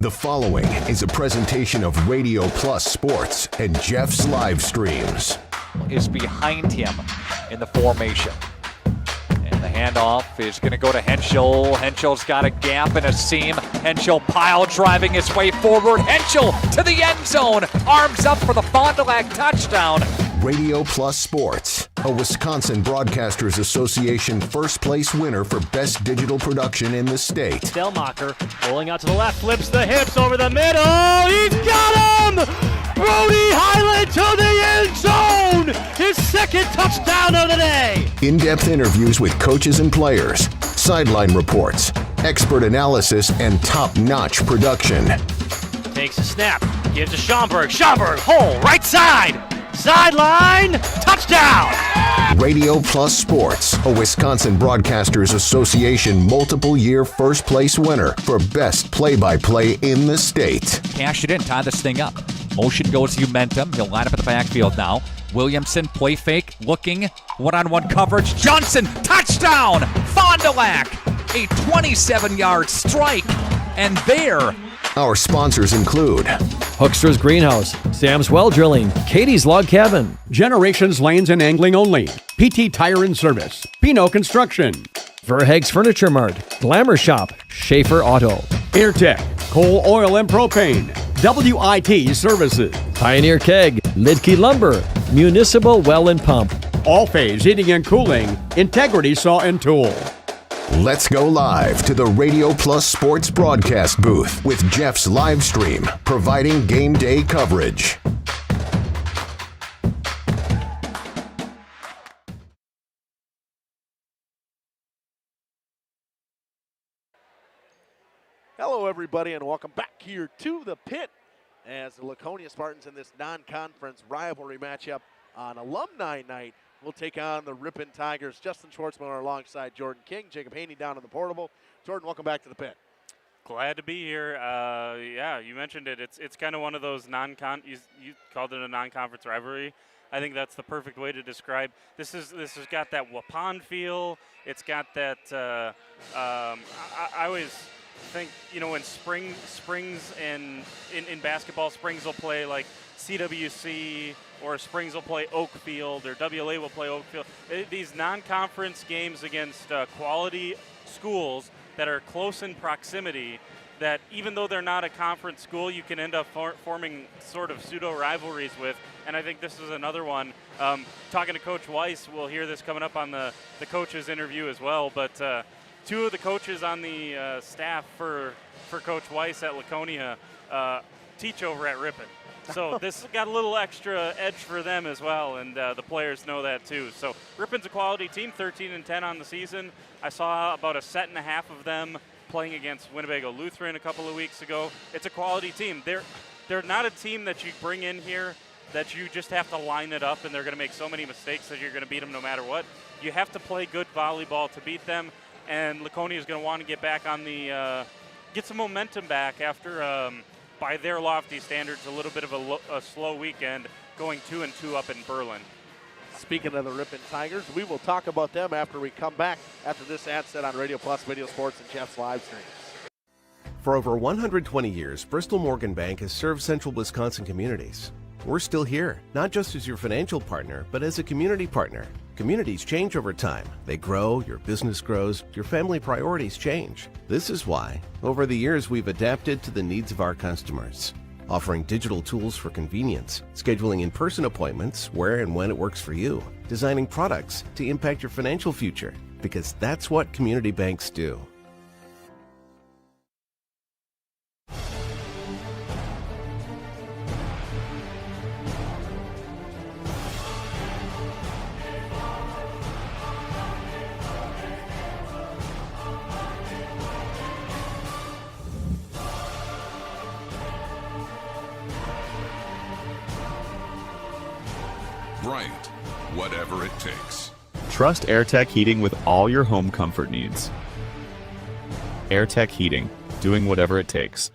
The following is a presentation of Radio Plus Sports and Jeff's live streams. Is behind him in the formation. And the handoff is going to go to Henschel. Henschel's got a gap and a seam. Henschel pile driving his way forward. Henschel to the end zone. Arms up for the Fond du Lac touchdown. Radio Plus Sports, a Wisconsin Broadcasters Association first place winner for best digital production in the state. Delmacher rolling out to the left, flips the hips over the middle. He's got him! Brody Highland to the end zone! His second touchdown of the day! In-depth interviews with coaches and players, sideline reports, expert analysis, and top-notch production. Takes a snap, gives to Schomburg. Schomburg, hole, right side! Sideline, touchdown! Radio Plus Sports, a Wisconsin Broadcasters Association multiple-year first-place winner for best play-by-play in the state. Cash it in, tie this thing up. Motion goes to Momentum. He'll line up at the backfield now. Williamson, play fake, looking, one-on-one coverage. Johnson, touchdown! Fond du Lac, a 27-yard strike. And there, our sponsors include Hoekstra's Greenhouse, Sam's Well Drilling, Katie's Log Cabin, Generations Lanes and Angling Only, PT Tire and Service, Pino Construction, Verheg's Furniture Mart, Glamour Shop, Schaefer Auto, Airtech, Coal, Oil and Propane, WIT Services, Pioneer Keg, Lidke Lumber, Municipal Well and Pump, All Phase Heating and Cooling, Integrity Saw and Tool. Let's go live to the Radio Plus Sports broadcast booth with Jeff's live stream, providing game day coverage. Hello, everybody, and welcome back here to the pit as the Laconia Spartans in this non-conference rivalry matchup on Alumni Night will take on the Ripon Tigers. Justin Schwartzman alongside Jordan King, Jacob Haney down in the portable. Jordan, welcome back to the pit. Glad to be here. Yeah, you mentioned it. It's kind of one of those you called it a non-conference rivalry. I think that's the perfect way to describe. This has got that Waupun feel. It's got that. I always think, when springs and in basketball, springs will play like CWC, or Springs will play Oakfield, or WLA will play Oakfield. These non-conference games against quality schools that are close in proximity, that even though they're not a conference school, you can end up forming sort of pseudo-rivalries with. And I think this is another one. Talking to Coach Weiss, we'll hear this coming up on the coaches interview as well. But two of the coaches on the staff for Coach Weiss at Laconia teach over at Ripon. So this got a little extra edge for them as well, and the players know that too. So Ripon's a quality team, 13-10 on the season. I saw about a set and a half of them playing against Winnebago Lutheran a couple of weeks ago. It's a quality team. They're not a team that you bring in here that you just have to line it up and they're going to make so many mistakes that you're going to beat them no matter what. You have to play good volleyball to beat them, and Laconia is going to want to get back on the get some momentum back after. By their lofty standards, a little bit of a slow weekend, going 2-2 up in Berlin. Speaking of the Ripon Tigers, we will talk about them after we come back after this ad set on Radio Plus Video Sports and Jeff's live streams. For over 120 years, Bristol Morgan Bank has served central Wisconsin communities. We're still here, not just as your financial partner, but as a community partner. Communities change over time. They grow, your business grows, your family priorities change. This is why, over the years, we've adapted to the needs of our customers, offering digital tools for convenience, scheduling in-person appointments where and when it works for you, designing products to impact your financial future, because that's what community banks do. Bryant, whatever it takes. Trust AirTech Heating with all your home comfort needs. AirTech Heating, doing whatever it takes.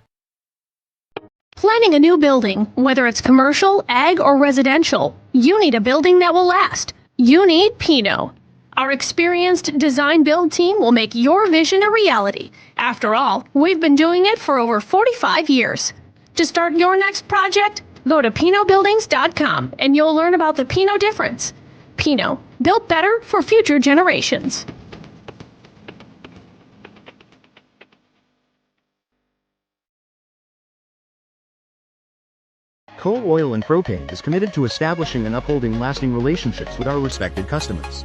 Planning a new building, whether it's commercial, ag, or residential, you need a building that will last. You need Pino. Our experienced design build team will make your vision a reality. After all, we've been doing it for over 45 years. To start your next project, go to PinoBuildings.com and you'll learn about the Pino difference. Pino, built better for future generations. Coal Oil and Propane is committed to establishing and upholding lasting relationships with our respected customers.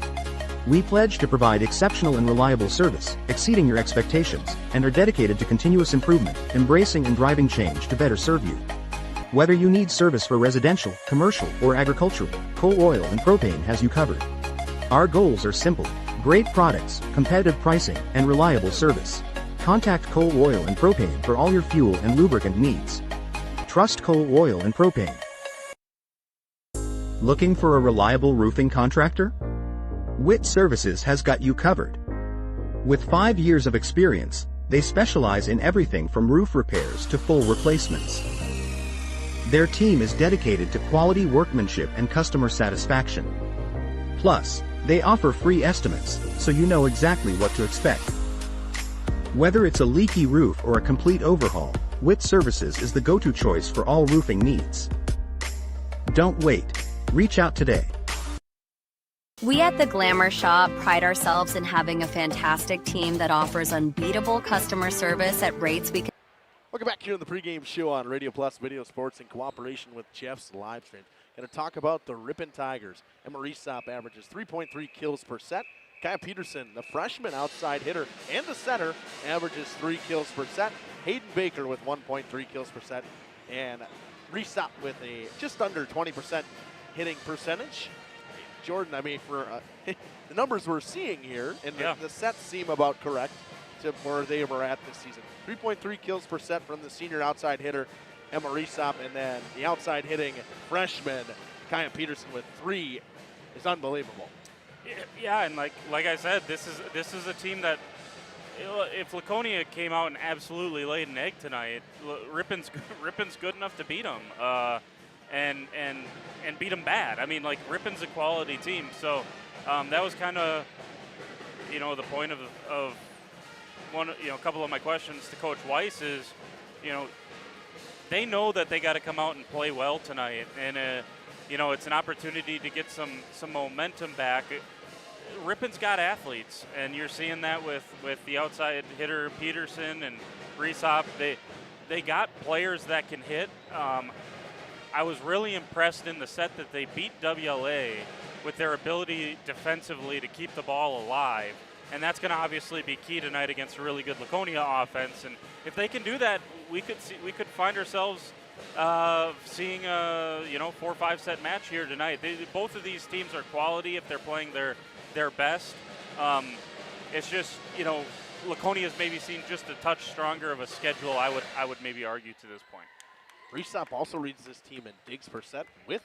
We pledge to provide exceptional and reliable service, exceeding your expectations, and are dedicated to continuous improvement, embracing and driving change to better serve you. Whether you need service for residential, commercial, or agricultural, Coal Oil and Propane has you covered. Our goals are simple: great products, competitive pricing, and reliable service. Contact Coal Oil and Propane for all your fuel and lubricant needs. Trust Coal Oil and Propane. Looking for a reliable roofing contractor? WIT Services has got you covered. With 5 years of experience, they specialize in everything from roof repairs to full replacements. Their team is dedicated to quality workmanship and customer satisfaction. Plus, they offer free estimates, so you know exactly what to expect. Whether it's a leaky roof or a complete overhaul, WIT Services is the go-to choice for all roofing needs. Don't wait. Reach out today. We at The Glamour Shop pride ourselves in having a fantastic team that offers unbeatable customer service at rates we can. Welcome back here on the pregame show on Radio Plus Video Sports in cooperation with Jeff's Live Stream. Going to talk about the Ripon Tigers. Emma Reesop averages 3.3 kills per set. Kaya Peterson, the freshman outside hitter and the center, averages 3 kills per set. Hayden Baker with 1.3 kills per set. And Reesop with a just under 20% hitting percentage. Jordan, I mean, for the numbers we're seeing here, and the sets seem about correct to where they were at this season. 3.3 kills per set from the senior outside hitter, Emma Reesop, and then the outside hitting freshman, Kaya Peterson, with 3 is unbelievable. Yeah, and like I said, this is a team that, if Laconia came out and absolutely laid an egg tonight, Ripon's good enough to beat them, and beat them bad. I mean, like, Ripon's a quality team, so that was kind of, the point of one, a couple of my questions to Coach Weiss is, they know that they got to come out and play well tonight, and it's an opportunity to get some momentum back. Ripon's got athletes, and you're seeing that with the outside hitter Peterson and Reesop. They got players that can hit. I was really impressed in the set that they beat WLA with their ability defensively to keep the ball alive, and that's going to obviously be key tonight against a really good Laconia offense. And if they can do that, we could find ourselves seeing a 4 or 5 set match here tonight. Both of these teams are quality if they're playing their best. It's just Laconia's maybe seen just a touch stronger of a schedule. I would maybe argue to this point. Reesop also leads this team in digs per set with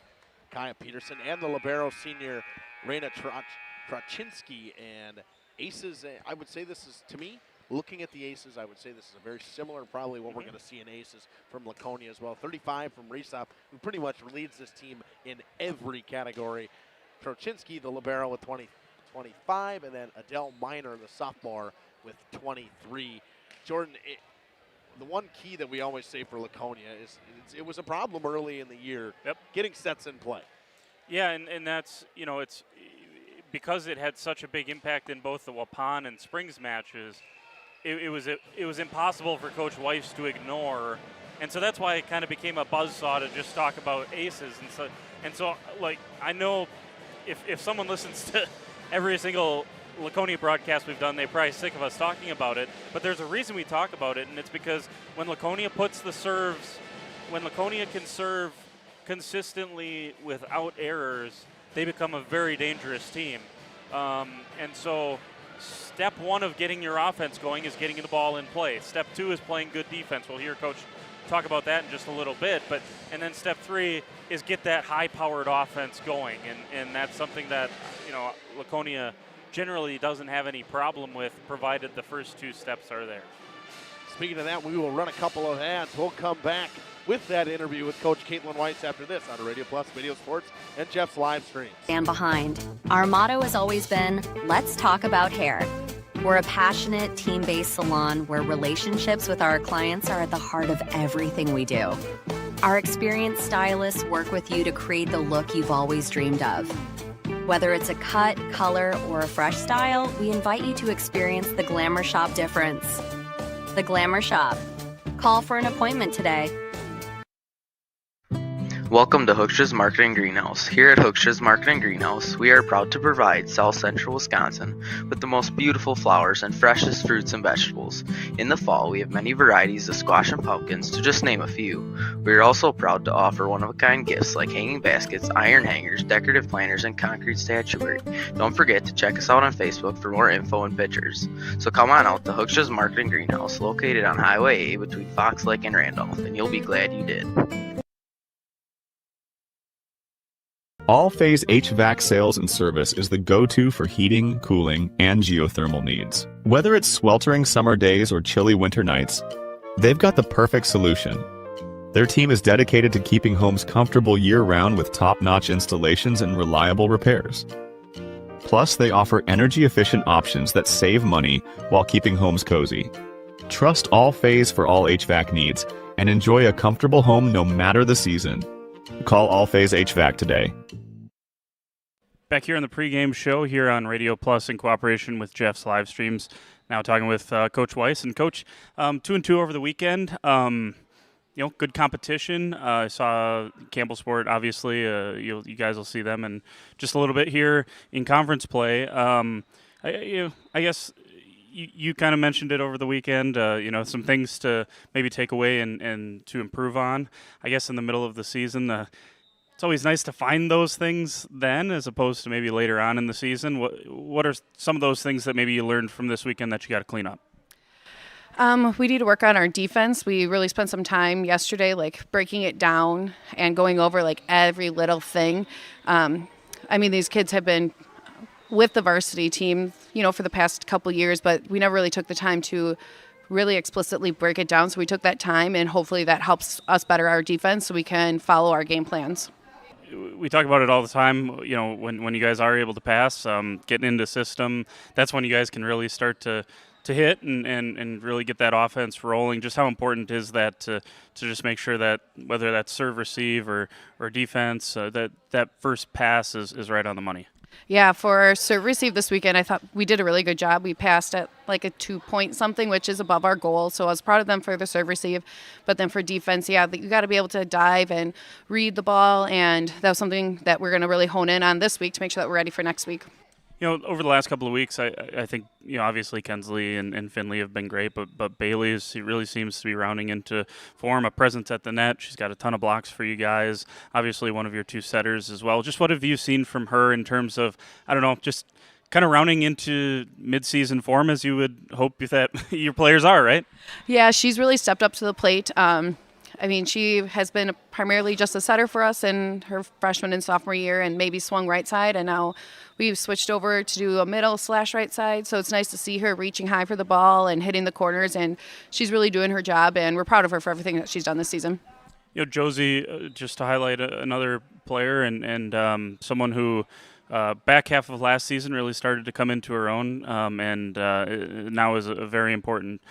Kaya Peterson and the libero senior Raina Traczynski, and aces. I would say this is, to me, looking at the aces, I would say this is a very similar, probably what we're going to see in aces from Laconia as well. 35 from Reesop, who pretty much leads this team in every category. Traczynski, the libero, with 25, and then Adele Miner, the sophomore, with 23. Jordan, the one key that we always say for Laconia is it was a problem early in the year, getting sets in play. Yeah, and that's, it's because it had such a big impact in both the Waupun and Springs matches, it was impossible for Coach Weiss to ignore. And so that's why it kind of became a buzzsaw to just talk about aces. And so like, I know if someone listens to every single Laconia broadcast we've done, they're probably sick of us talking about it, but there's a reason we talk about it, and it's because when Laconia puts the serves, when Laconia can serve consistently without errors, they become a very dangerous team. And so step 1 of getting your offense going is getting the ball in play. Step 2 is playing good defense. We'll hear Coach talk about that in just a little bit, and then step 3 is get that high-powered offense going, and that's something that Laconia generally doesn't have any problem with, provided the first 2 steps are there. Speaking of that, we will run a couple of ads. We'll come back with that interview with Coach Caitlin Weiss after this on Radio Plus, Video Sports, and Jeff's live streams. Stand behind. Our motto has always been, let's talk about hair. We're a passionate, team-based salon where relationships with our clients are at the heart of everything we do. Our experienced stylists work with you to create the look you've always dreamed of. Whether it's a cut, color, or a fresh style, we invite you to experience the Glamour Shop difference. The Glamour Shop. Call for an appointment today. Welcome to Hookstra's Marketing Greenhouse. Here at Hookstra's Marketing Greenhouse, we are proud to provide South Central Wisconsin with the most beautiful flowers and freshest fruits and vegetables. In the fall, we have many varieties of squash and pumpkins, to just name a few. We are also proud to offer one-of-a-kind gifts like hanging baskets, iron hangers, decorative planters, and concrete statuary. Don't forget to check us out on Facebook for more info and pictures. So come on out to Hookstra's Marketing Greenhouse, located on Highway A between Fox Lake and Randolph, and you'll be glad you did. All-Phase HVAC sales and service is the go-to for heating, cooling, and geothermal needs. Whether it's sweltering summer days or chilly winter nights, they've got the perfect solution. Their team is dedicated to keeping homes comfortable year-round with top-notch installations and reliable repairs. Plus, they offer energy-efficient options that save money while keeping homes cozy. Trust All-Phase for all HVAC needs and enjoy a comfortable home no matter the season. Call All-Phase HVAC today. Back here on the pregame show here on Radio Plus in cooperation with Jeff's live streams. Now talking with Coach Weiss. And Coach, 2-2 over the weekend. Good competition. I saw Campbellsport, obviously. You guys will see them in just a little bit here in conference play. I guess you kind of mentioned it over the weekend, some things to maybe take away and to improve on. I guess in the middle of the season, it's always nice to find those things then as opposed to maybe later on in the season. What are some of those things that maybe you learned from this weekend that you got to clean up? We need to work on our defense. We really spent some time yesterday, breaking it down and going over, every little thing. These kids have been with the varsity team, for the past couple years, but we never really took the time to really explicitly break it down. So we took that time, and hopefully that helps us better our defense so we can follow our game plans. We talk about it all the time, when you guys are able to pass, getting into system, that's when you guys can really start to hit and really get that offense rolling. Just how important is that to just make sure that whether that's serve, receive, or defense, that first pass is right on the money? Yeah, for serve receive this weekend, I thought we did a really good job. We passed at a 2-point something, which is above our goal. So I was proud of them for the serve receive. But then for defense, you got to be able to dive and read the ball. And that was something that we're going to really hone in on this week to make sure that we're ready for next week. Over the last couple of weeks, I think, obviously Kensley and Finley have been great, but Bailey really seems to be rounding into form, a presence at the net. She's got a ton of blocks for you guys, obviously one of your two setters as well. Just what have you seen from her in terms of, just kind of rounding into midseason form as you would hope that your players are, right? Yeah, she's really stepped up to the plate. She has been primarily just a setter for us in her freshman and sophomore year and maybe swung right side, and now we've switched over to do a middle/right side, so it's nice to see her reaching high for the ball and hitting the corners, and she's really doing her job, and we're proud of her for everything that she's done this season. Josie, just to highlight another player and someone who back half of last season really started to come into her own, and now is a very important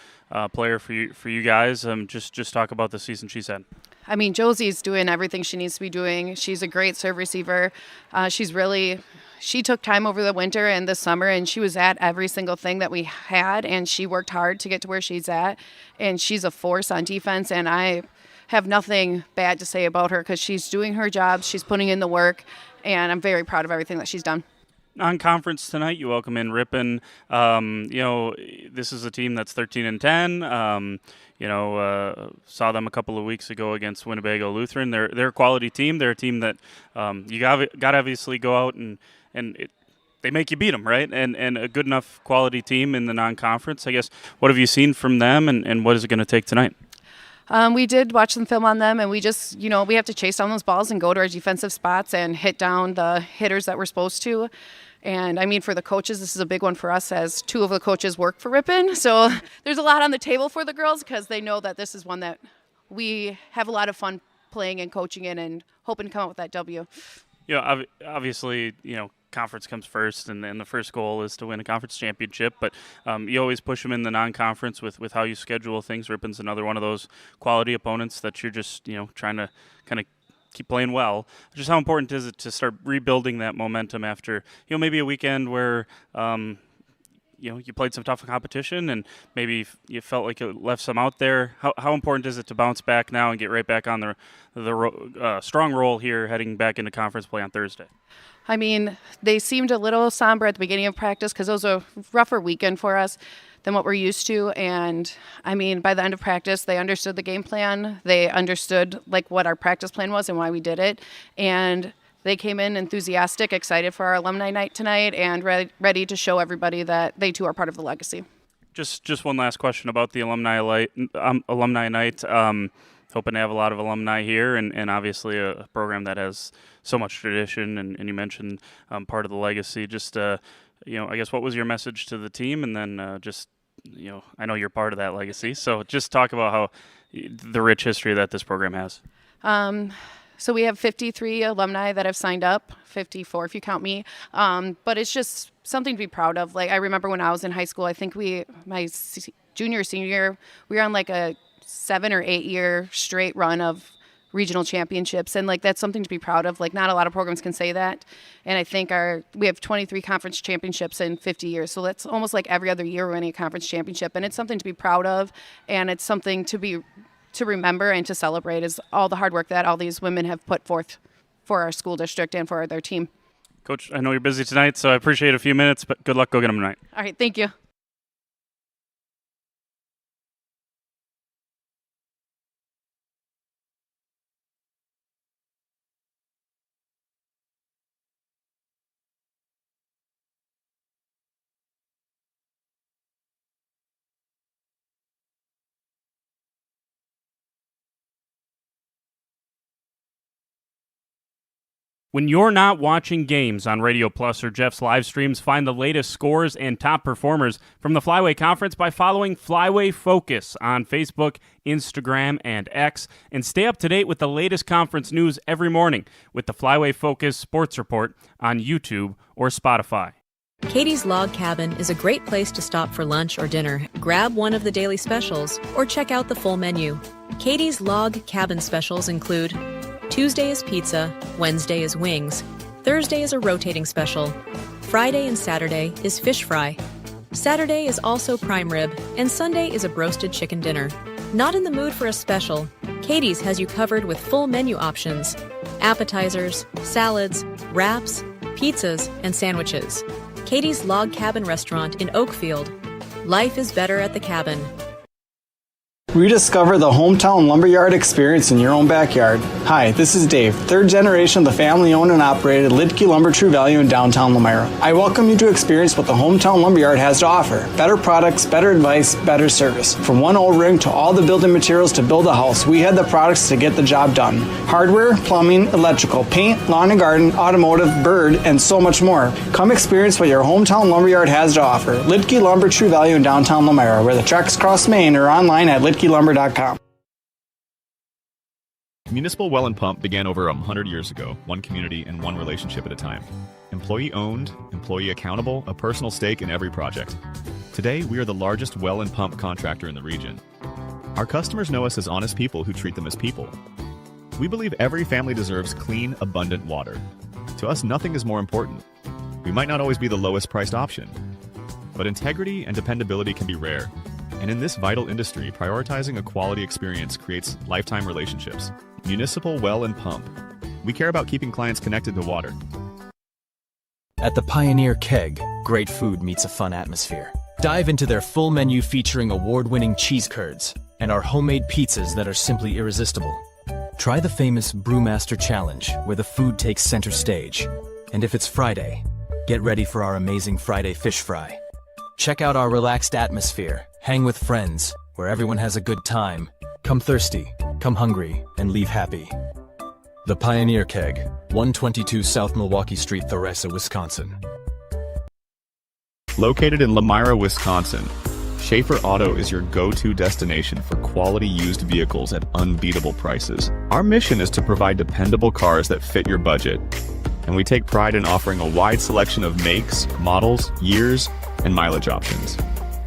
player for you guys. Just talk about the season she's had. Josie's doing everything she needs to be doing. She's a great serve receiver. She took time over the winter and the summer, and she was at every single thing that we had, and she worked hard to get to where she's at, and she's a force on defense, and I have nothing bad to say about her because she's doing her job, she's putting in the work, and I'm very proud of everything that she's done. Non-conference tonight, you welcome in Ripon. This is a team that's 13-10. Saw them a couple of weeks ago against Winnebago Lutheran. They're a quality team. They're a team that you got to obviously go out and they make you beat them, right? And a good enough quality team in the non-conference. I guess, what have you seen from them, and what is it going to take tonight? We did watch some film on them, and we just, we have to chase down those balls and go to our defensive spots and hit down the hitters that we're supposed to. And I mean, for the coaches, this is a big one for us, as 2 of the coaches work for Ripon. So there's a lot on the table for the girls, because they know that this is one that we have a lot of fun playing and coaching in, and hoping to come out with that W. Obviously, conference comes first, and then the first goal is to win a conference championship. But you always push them in the non-conference with how you schedule things. Ripon's another one of those quality opponents that you're just trying to kind of keep playing well. Just how important is it to start rebuilding that momentum after maybe a weekend where you played some tough competition and maybe you felt like it left some out there? How important is it to bounce back now and get right back on the strong roll here heading back into conference play on Thursday? I mean, they seemed a little somber at the beginning of practice, because it was a rougher weekend for us than what we're used to. And I mean, by the end of practice, they understood the game plan. They understood what our practice plan was and why we did it. And they came in enthusiastic, excited for our alumni night tonight, and ready to show everybody that they too are part of the legacy. Just one last question about the alumni night. Hoping to have a lot of alumni here, and obviously a program that has so much tradition, and you mentioned part of the legacy. Just I guess, what was your message to the team? And then I know you're part of that legacy, so just talk about how the rich history that this program has. So we have 53 alumni that have signed up, 54 if you count me. But it's just something to be proud of. I remember when I was in high school, I think my junior, senior year, we were on a 7 or 8 year straight run of regional championships, and that's something to be proud of. Not a lot of programs can say that. And I think we have 23 conference championships in 50 years, so that's almost every other year we're winning a conference championship, and it's something to be proud of, and it's something to remember and to celebrate, is all the hard work that all these women have put forth for our school district and for their team. Coach, I know you're busy tonight, so I appreciate a few minutes, but good luck. Go get them tonight. All right, thank you. When you're not watching games on Radio Plus or Jeff's live streams, find the latest scores and top performers from the Flyway Conference by following Flyway Focus on Facebook, Instagram, and X, and stay up to date with the latest conference news every morning with the Flyway Focus Sports Report on YouTube or Spotify. Katie's Log Cabin is a great place to stop for lunch or dinner, grab one of the daily specials, or check out the full menu. Katie's Log Cabin specials include Tuesday is pizza, Wednesday is wings, Thursday is a rotating special, Friday and Saturday is fish fry, Saturday is also prime rib, and Sunday is a broasted chicken dinner. Not in the mood for a special? Katie's has you covered with full menu options, appetizers, salads, wraps, pizzas, and sandwiches. Katie's Log Cabin Restaurant in Oakfield. Life is better at the cabin. Rediscover the hometown lumberyard experience in your own backyard. Hi, this is Dave, third generation of the family-owned and operated Lidke Lumber True Value in downtown Elmira. I welcome you to experience what the hometown lumberyard has to offer. Better products, better advice, better service. From one O-ring to all the building materials to build a house, we had the products to get the job done. Hardware, plumbing, electrical, paint, lawn and garden, automotive, bird, and so much more. Come experience what your hometown lumberyard has to offer. Lidke Lumber True Value in downtown Elmira, where the tracks cross Main, or online at lidkelumber.com. Municipal Well and Pump began over 100 years ago, one community and one relationship at a time. Employee owned, employee accountable, a personal stake in every project. Today, we are the largest well and pump contractor in the region. Our customers know us as honest people who treat them as people. We believe every family deserves clean, abundant water. To us, nothing is more important. We might not always be the lowest priced option, but integrity and dependability can be rare. And in this vital industry, prioritizing a quality experience creates lifetime relationships. Municipal Well and Pump. We care about keeping clients connected to water. At the Pioneer Keg, great food meets a fun atmosphere. Dive into their full menu featuring award-winning cheese curds and our homemade pizzas that are simply irresistible. Try the famous Brewmaster Challenge, where the food takes center stage. And if it's Friday, get ready for our amazing Friday fish fry. Check out our relaxed atmosphere. Hang with friends, where everyone has a good time. Come thirsty, come hungry, and leave happy. The Pioneer Keg, 122 South Milwaukee Street, Theresa, Wisconsin. Located in Lamira, Wisconsin, Schaefer Auto is your go-to destination for quality used vehicles at unbeatable prices. Our mission is to provide dependable cars that fit your budget, and we take pride in offering a wide selection of makes, models, years, and mileage options.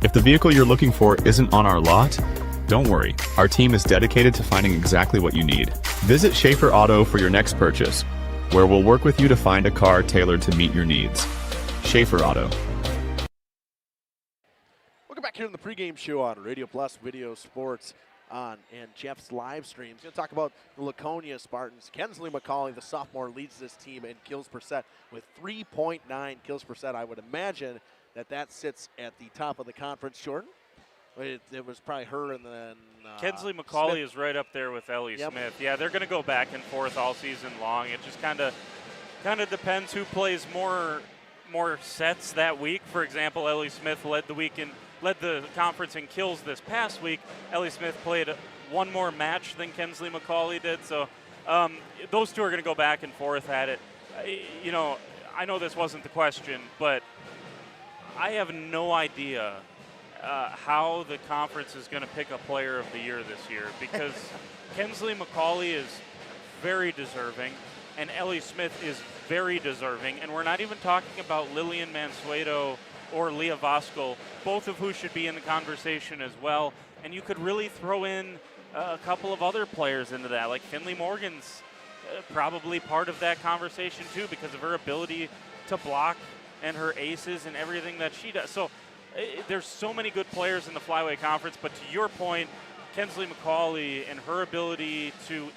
If the vehicle you're looking for isn't on our lot, don't worry. Our team is dedicated to finding exactly what you need. Visit Schaefer Auto for your next purchase, where we'll work with you to find a car tailored to meet your needs. Schaefer Auto. Welcome back here in the pregame show on Radio Plus Video Sports and Jeff's live streams. Going to talk about the Laconia Spartans. Kensley McCauley, the sophomore, leads this team in kills per set with 3.9 kills per set. I would imagine that sits at the top of the conference. Jordan? It was probably her and then Kensley McCauley Smith is right up there with Ellie Smith. Yeah, they're going to go back and forth all season long. It just kind of depends who plays more sets that week. For example, Ellie Smith led the conference in kills this past week. Ellie Smith played one more match than Kensley McCauley did. So those two are going to go back and forth at it. I know this wasn't the question, but I have no idea how the conference is going to pick a player of the year this year, because Kensley McCauley is very deserving and Ellie Smith is very deserving, and we're not even talking about Lillian Mansueto or Leah Voskuhl, both of who should be in the conversation as well. And you could really throw in a couple of other players into that, like Finley Morgan's probably part of that conversation too, because of her ability to block and her aces and everything that she does. So there's so many good players in the Flyweight Conference, but to your point, Kensley McCauley and her ability to,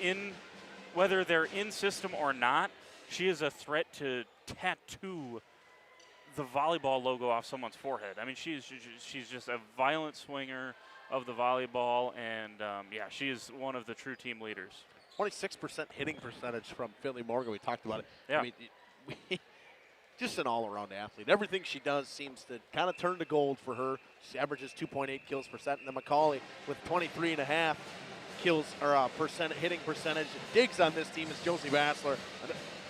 whether they're in system or not, she is a threat to tattoo the volleyball logo off someone's forehead. I mean, she's just a violent swinger of the volleyball, and she is one of the true team leaders. 26% hitting percentage from Finley Morgan. We talked about it. Yeah. I mean, just an all-around athlete. Everything she does seems to kind of turn to gold for her. She averages 2.8 kills per set. And then McCauley with 23.5 kills or hitting percentage. Digs on this team is Josie Bassler.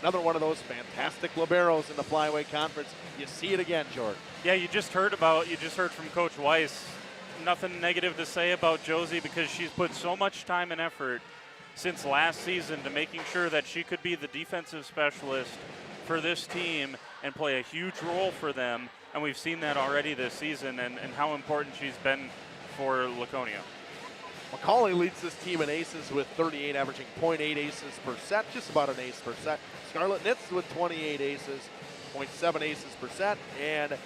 Another one of those fantastic liberos in the Flyweight Conference. You see it again, Jordan. Yeah, you just heard from Coach Weiss. Nothing negative to say about Josie, because she's put so much time and effort since last season to making sure that she could be the defensive specialist for this team and play a huge role for them, and we've seen that already this season, and how important she's been for Laconia. McCauley leads this team in aces with 38, averaging 0.8 aces per set, just about an ace per set. Scarlett Nitz with 28 aces, 0.7 aces per set, and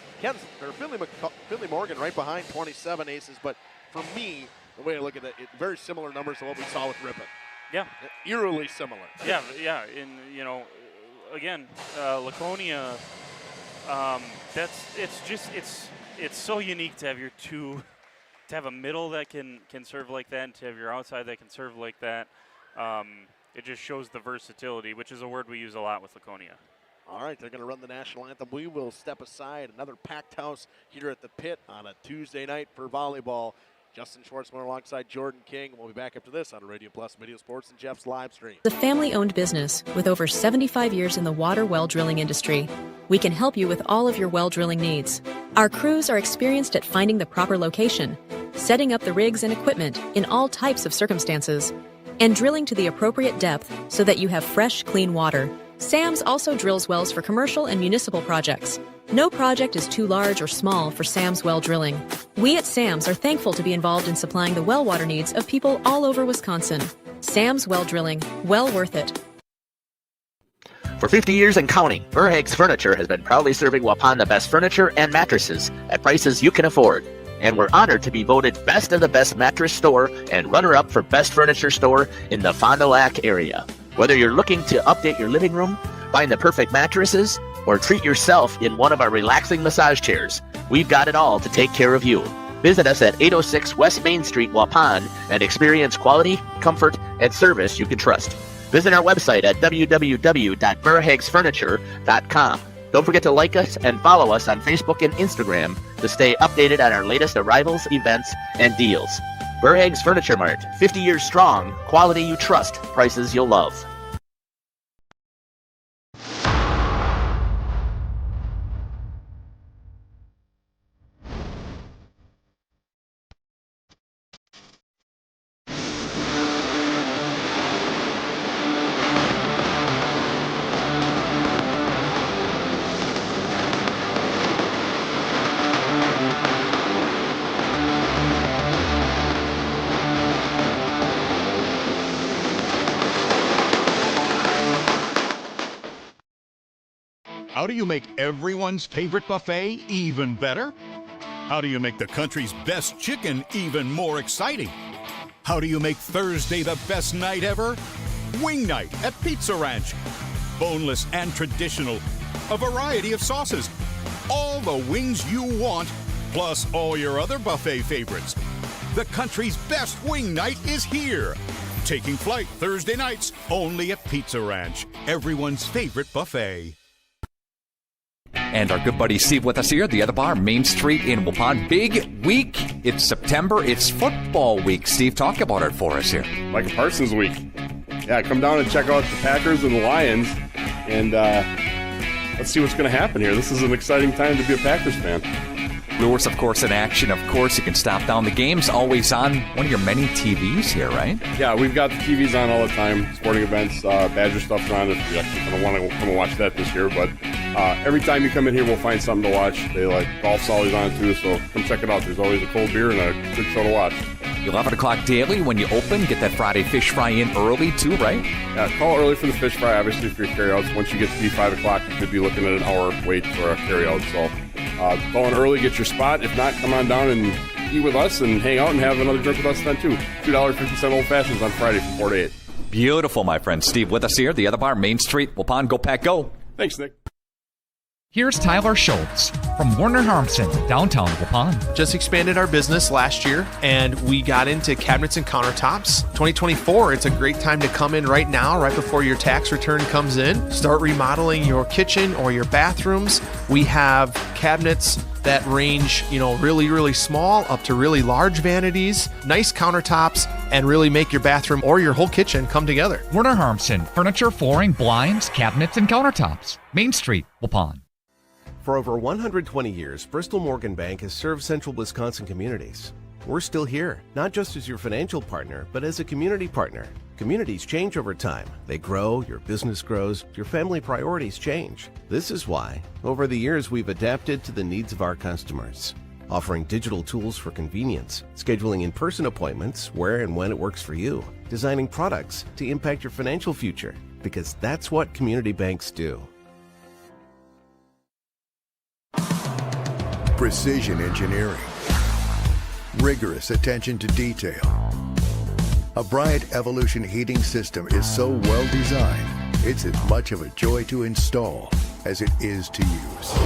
Finley Morgan right behind, 27 aces. But for me, the way I look at it, very similar numbers to what we saw with Ripon. Yeah, eerily similar. Yeah. Again, Laconia. It's so unique to have to have a middle that can serve like that, and to have your outside that can serve like that. It just shows the versatility, which is a word we use a lot with Laconia. All right, they're going to run the national anthem. We will step aside. Another packed house here at the pit on a Tuesday night for volleyball. Justin Schwartzman alongside Jordan King. We'll be back after this on Radio Plus Video Sports and Jeff's live stream. The family-owned business with over 75 years in the water well drilling industry. We can help you with all of your well drilling needs. Our crews are experienced at finding the proper location, setting up the rigs and equipment in all types of circumstances, and drilling to the appropriate depth so that you have fresh, clean water. SAMS also drills wells for commercial and municipal projects. No project is too large or small for SAMS well drilling. We at SAMS are thankful to be involved in supplying the well water needs of people all over Wisconsin. SAMS well drilling, well worth it. For 50 years and counting, Verhaeg's Furniture has been proudly serving Waupun the best furniture and mattresses at prices you can afford. And we're honored to be voted Best of the Best Mattress Store and runner-up for Best Furniture Store in the Fond du Lac area. Whether you're looking to update your living room, find the perfect mattresses, or treat yourself in one of our relaxing massage chairs, we've got it all to take care of you. Visit us at 806 West Main Street, Waupun, and experience quality, comfort, and service you can trust. Visit our website at www.verhaegsfurniture.com. Don't forget to like us and follow us on Facebook and Instagram to stay updated on our latest arrivals, events, and deals. Verhaeg's Furniture Mart, 50 years strong, quality you trust, prices you'll love. How do you make everyone's favorite buffet even better? How do you make the country's best chicken even more exciting? How do you make Thursday the best night ever? Wing night at Pizza Ranch. Boneless and traditional. A variety of sauces. All the wings you want, plus all your other buffet favorites. The country's best wing night is here. Taking flight Thursday nights only at Pizza Ranch, everyone's favorite buffet. And our good buddy Steve with us here at the other bar, Main Street in Ripon. Big week. It's September. It's football week. Steve, talk about it for us here. Micah Parsons week. Yeah, come down and check out the Packers and the Lions, and let's see what's going to happen here. This is an exciting time to be a Packers fan. Lewis, of course, in action. Of course, you can stop down. The game's always on one of your many TVs here, right? Yeah, we've got the TVs on all the time. Sporting events, Badger stuff's on if you actually want to come and watch that this year. But every time you come in here, we'll find something to watch. Golf's always on too, so come check it out. There's always a cold beer and a good show to watch. 11 o'clock daily when you open. Get that Friday fish fry in early too, right? Yeah, call early for the fish fry, obviously, for your carryouts. Once you get to be 5 o'clock, you could be looking at an hour wait for a carryout. So call in early, get your spot. If not, come on down and eat with us and hang out and have another drink with us then too. $2.50 old fashions on Friday from 4 to 8. Beautiful, my friend. Steve with us here, the other bar, Main Street, Ripon. Go Pack, go. Thanks, Nick. Here's Tyler Schultz from Warner Harmson, downtown Ripon. Just expanded our business last year, and we got into cabinets and countertops. 2024, it's a great time to come in right now, right before your tax return comes in. Start remodeling your kitchen or your bathrooms. We have cabinets that range, really, really small up to really large vanities, nice countertops, and really make your bathroom or your whole kitchen come together. Warner Harmson, furniture, flooring, blinds, cabinets, and countertops. Main Street, Ripon. For over 120 years, Bristol Morgan Bank has served central Wisconsin communities. We're still here, not just as your financial partner, but as a community partner. Communities change over time. They grow, your business grows, your family priorities change. This is why, over the years, we've adapted to the needs of our customers, offering digital tools for convenience, scheduling in-person appointments where and when it works for you, designing products to impact your financial future, because that's what community banks do. Precision engineering, rigorous attention to detail. A Bryant Evolution heating system is so well designed, it's as much of a joy to install as it is to use.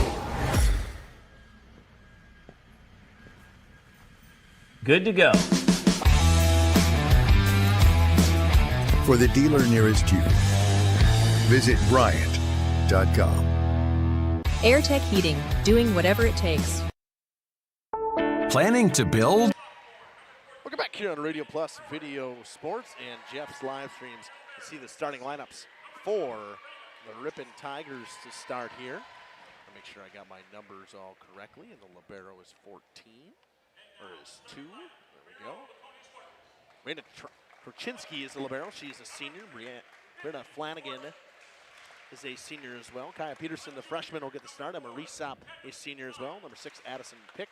Good to go. For the dealer nearest you, visit Bryant.com. AirTech Heating, doing whatever it takes. Planning to build? Welcome back here on Radio Plus Video Sports and Jeff's live streams. You see the starting lineups for the Ripon Tigers to start here. I'll make sure I got my numbers all correctly. And the libero is 14, or is 2. There we go. Raina Korchinski is the libero. She's a senior. Brianna Flanagan is a senior as well. Kaya Peterson, the freshman, will get the start. Emma Resop, a senior as well. Number 6, Addison Pick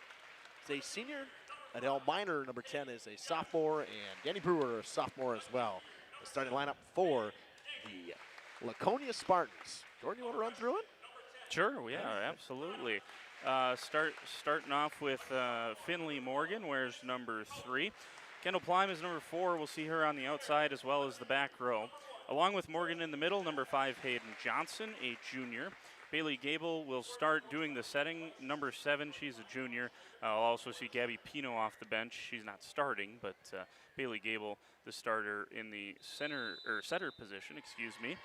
is a senior. Adele Miner, number 10, is a sophomore. And Danny Brewer, a sophomore as well. The starting lineup for the Laconia Spartans. Jordan, you want to run through it? Sure, yeah, absolutely. Starting off with Finley Morgan, wears number 3. Kendall Plime is number 4. We'll see her on the outside as well as the back row. Along with Morgan in the middle, number 5, Hayden Johnson, a junior. Bailey Gable will start doing the setting. Number 7, she's a junior. I'll also see Gabby Pino off the bench. She's not starting, but Bailey Gable, the starter in the setter position, excuse me.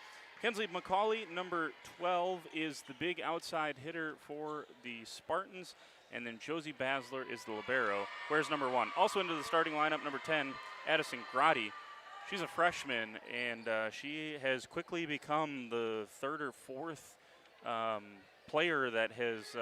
Kensley McCauley, number 12, is the big outside hitter for the Spartans. And then Josie Basler is the libero. Where's number 1? Also into the starting lineup, number 10, Addison Grotti. She's a freshman, and she has quickly become the 3rd or 4th player that has,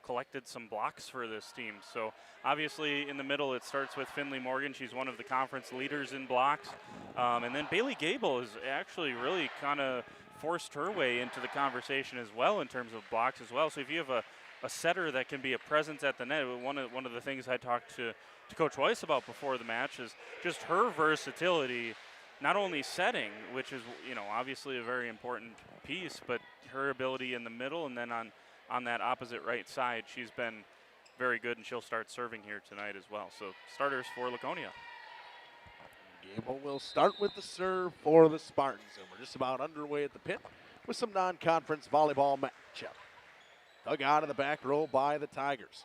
collected some blocks for this team. So obviously in the middle it starts with Finley Morgan. She's one of the conference leaders in blocks. And then Bailey Gable has actually really kind of forced her way into the conversation as well in terms of blocks as well. So if you have a setter that can be a presence at the net, one of the things I talked to Coach Weiss about before the match is just her versatility not only setting, which is, obviously a very important piece, but her ability in the middle and then on that opposite right side, she's been very good, and she'll start serving here tonight as well. So starters for Laconia. Gable will start with the serve for the Spartans, and we're just about underway at the pit with some non-conference volleyball matchup. Dug out of the back row by the Tigers.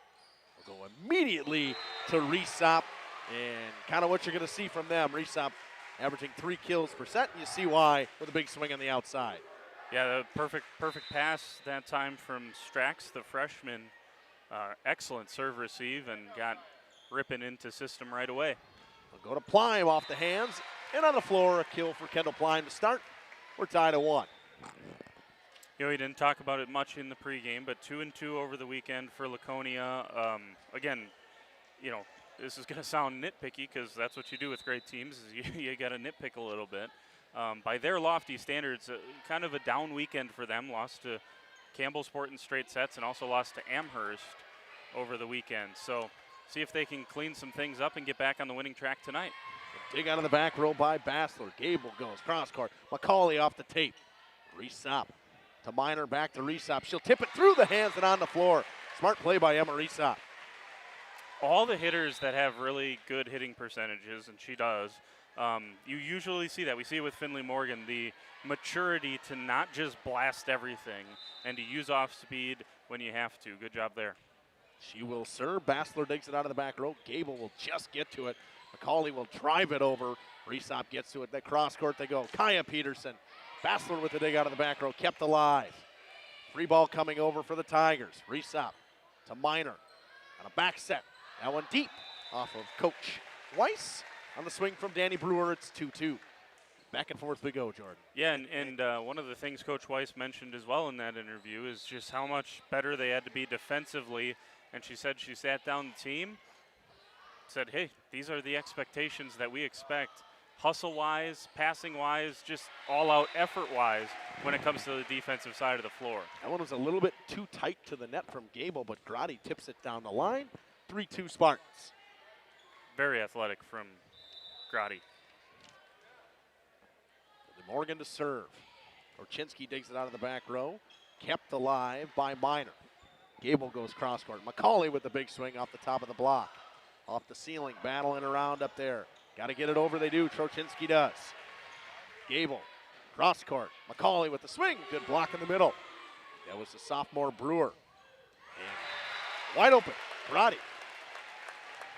We'll go immediately to Resop, and kind of what you're going to see from them. Resop averaging 3 kills per set, and you see why with a big swing on the outside. Yeah, the perfect pass that time from Strax, the freshman. Excellent serve receive, and got Ripon into system right away. We'll go to Plime off the hands, and on the floor, a kill for Kendall Plime to start. We're tied at 1. We didn't talk about it much in the pregame, but 2-2 over the weekend for Laconia. Again, this is going to sound nitpicky because that's what you do with great teams, is you got to nitpick a little bit. By their lofty standards, kind of a down weekend for them. Lost to Campbellsport in straight sets and also lost to Amherst over the weekend. So see if they can clean some things up and get back on the winning track tonight. Dig out of the back row by Bassler. Gable goes cross court. McCauley off the tape. Resop to Minor, back to Resop. She'll tip it through the hands and on the floor. Smart play by Emma Resop. All the hitters that have really good hitting percentages, and she does, you usually see that. We see it with Finley Morgan, the maturity to not just blast everything and to use off speed when you have to. Good job there. She will serve. Bassler digs it out of the back row. Gable will just get to it. McCauley will drive it over. Resop gets to it. That cross court they go. Kaya Peterson. Bassler with the dig out of the back row. Kept alive. Free ball coming over for the Tigers. Resop to Minor on a back set. That one deep off of Coach Weiss. On the swing from Danny Brewer, it's 2-2. Back and forth we go, Jordan. Yeah, and one of the things Coach Weiss mentioned as well in that interview is just how much better they had to be defensively. And she said she sat down the team, said, hey, these are the expectations that we expect, hustle-wise, passing-wise, just all-out effort-wise when it comes to the defensive side of the floor. That one was a little bit too tight to the net from Gable, but Grotti tips it down the line. 3-2 Spartans. Very athletic from Grotti. Morgan to serve. Orchinsky digs it out of the back row. Kept alive by Minor. Gable goes cross court. McCauley with the big swing off the top of the block. Off the ceiling, battling around up there. Got to get it over, they do. Trochinski does. Gable, cross court. McCauley with the swing. Good block in the middle. That was the sophomore Brewer. And wide open, Grotti.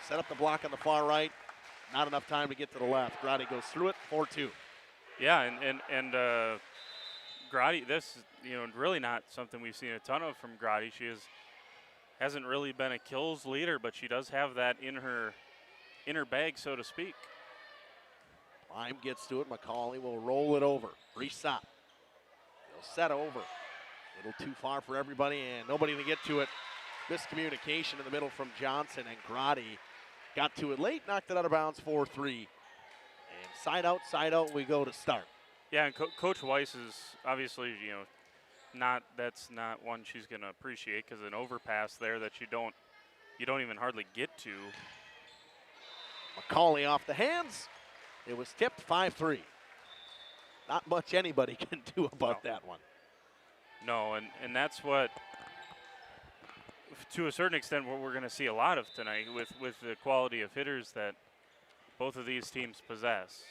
Set up the block on the far right. Not enough time to get to the left. Grotti goes through it, 4-2. Yeah, and Grotti, this is really not something we've seen a ton of from Grotti. She hasn't really been a kills leader, but she does have that in her bag, so to speak. Lime gets to it. McCauley will roll it over. Resop. They'll set over. A little too far for everybody, and nobody to get to it. Miscommunication in the middle from Johnson, and Grotti got to it late, knocked it out of bounds, 4-3. And side out we go to start. Yeah, and Coach Weiss is obviously, that's not one she's going to appreciate, because an overpass there that you don't even hardly get to. McCauley off the hands. It was tipped 5-3. Not much anybody can do about that one. No, and that's what, to a certain extent, what we're going to see a lot of tonight with the quality of hitters that both of these teams possess.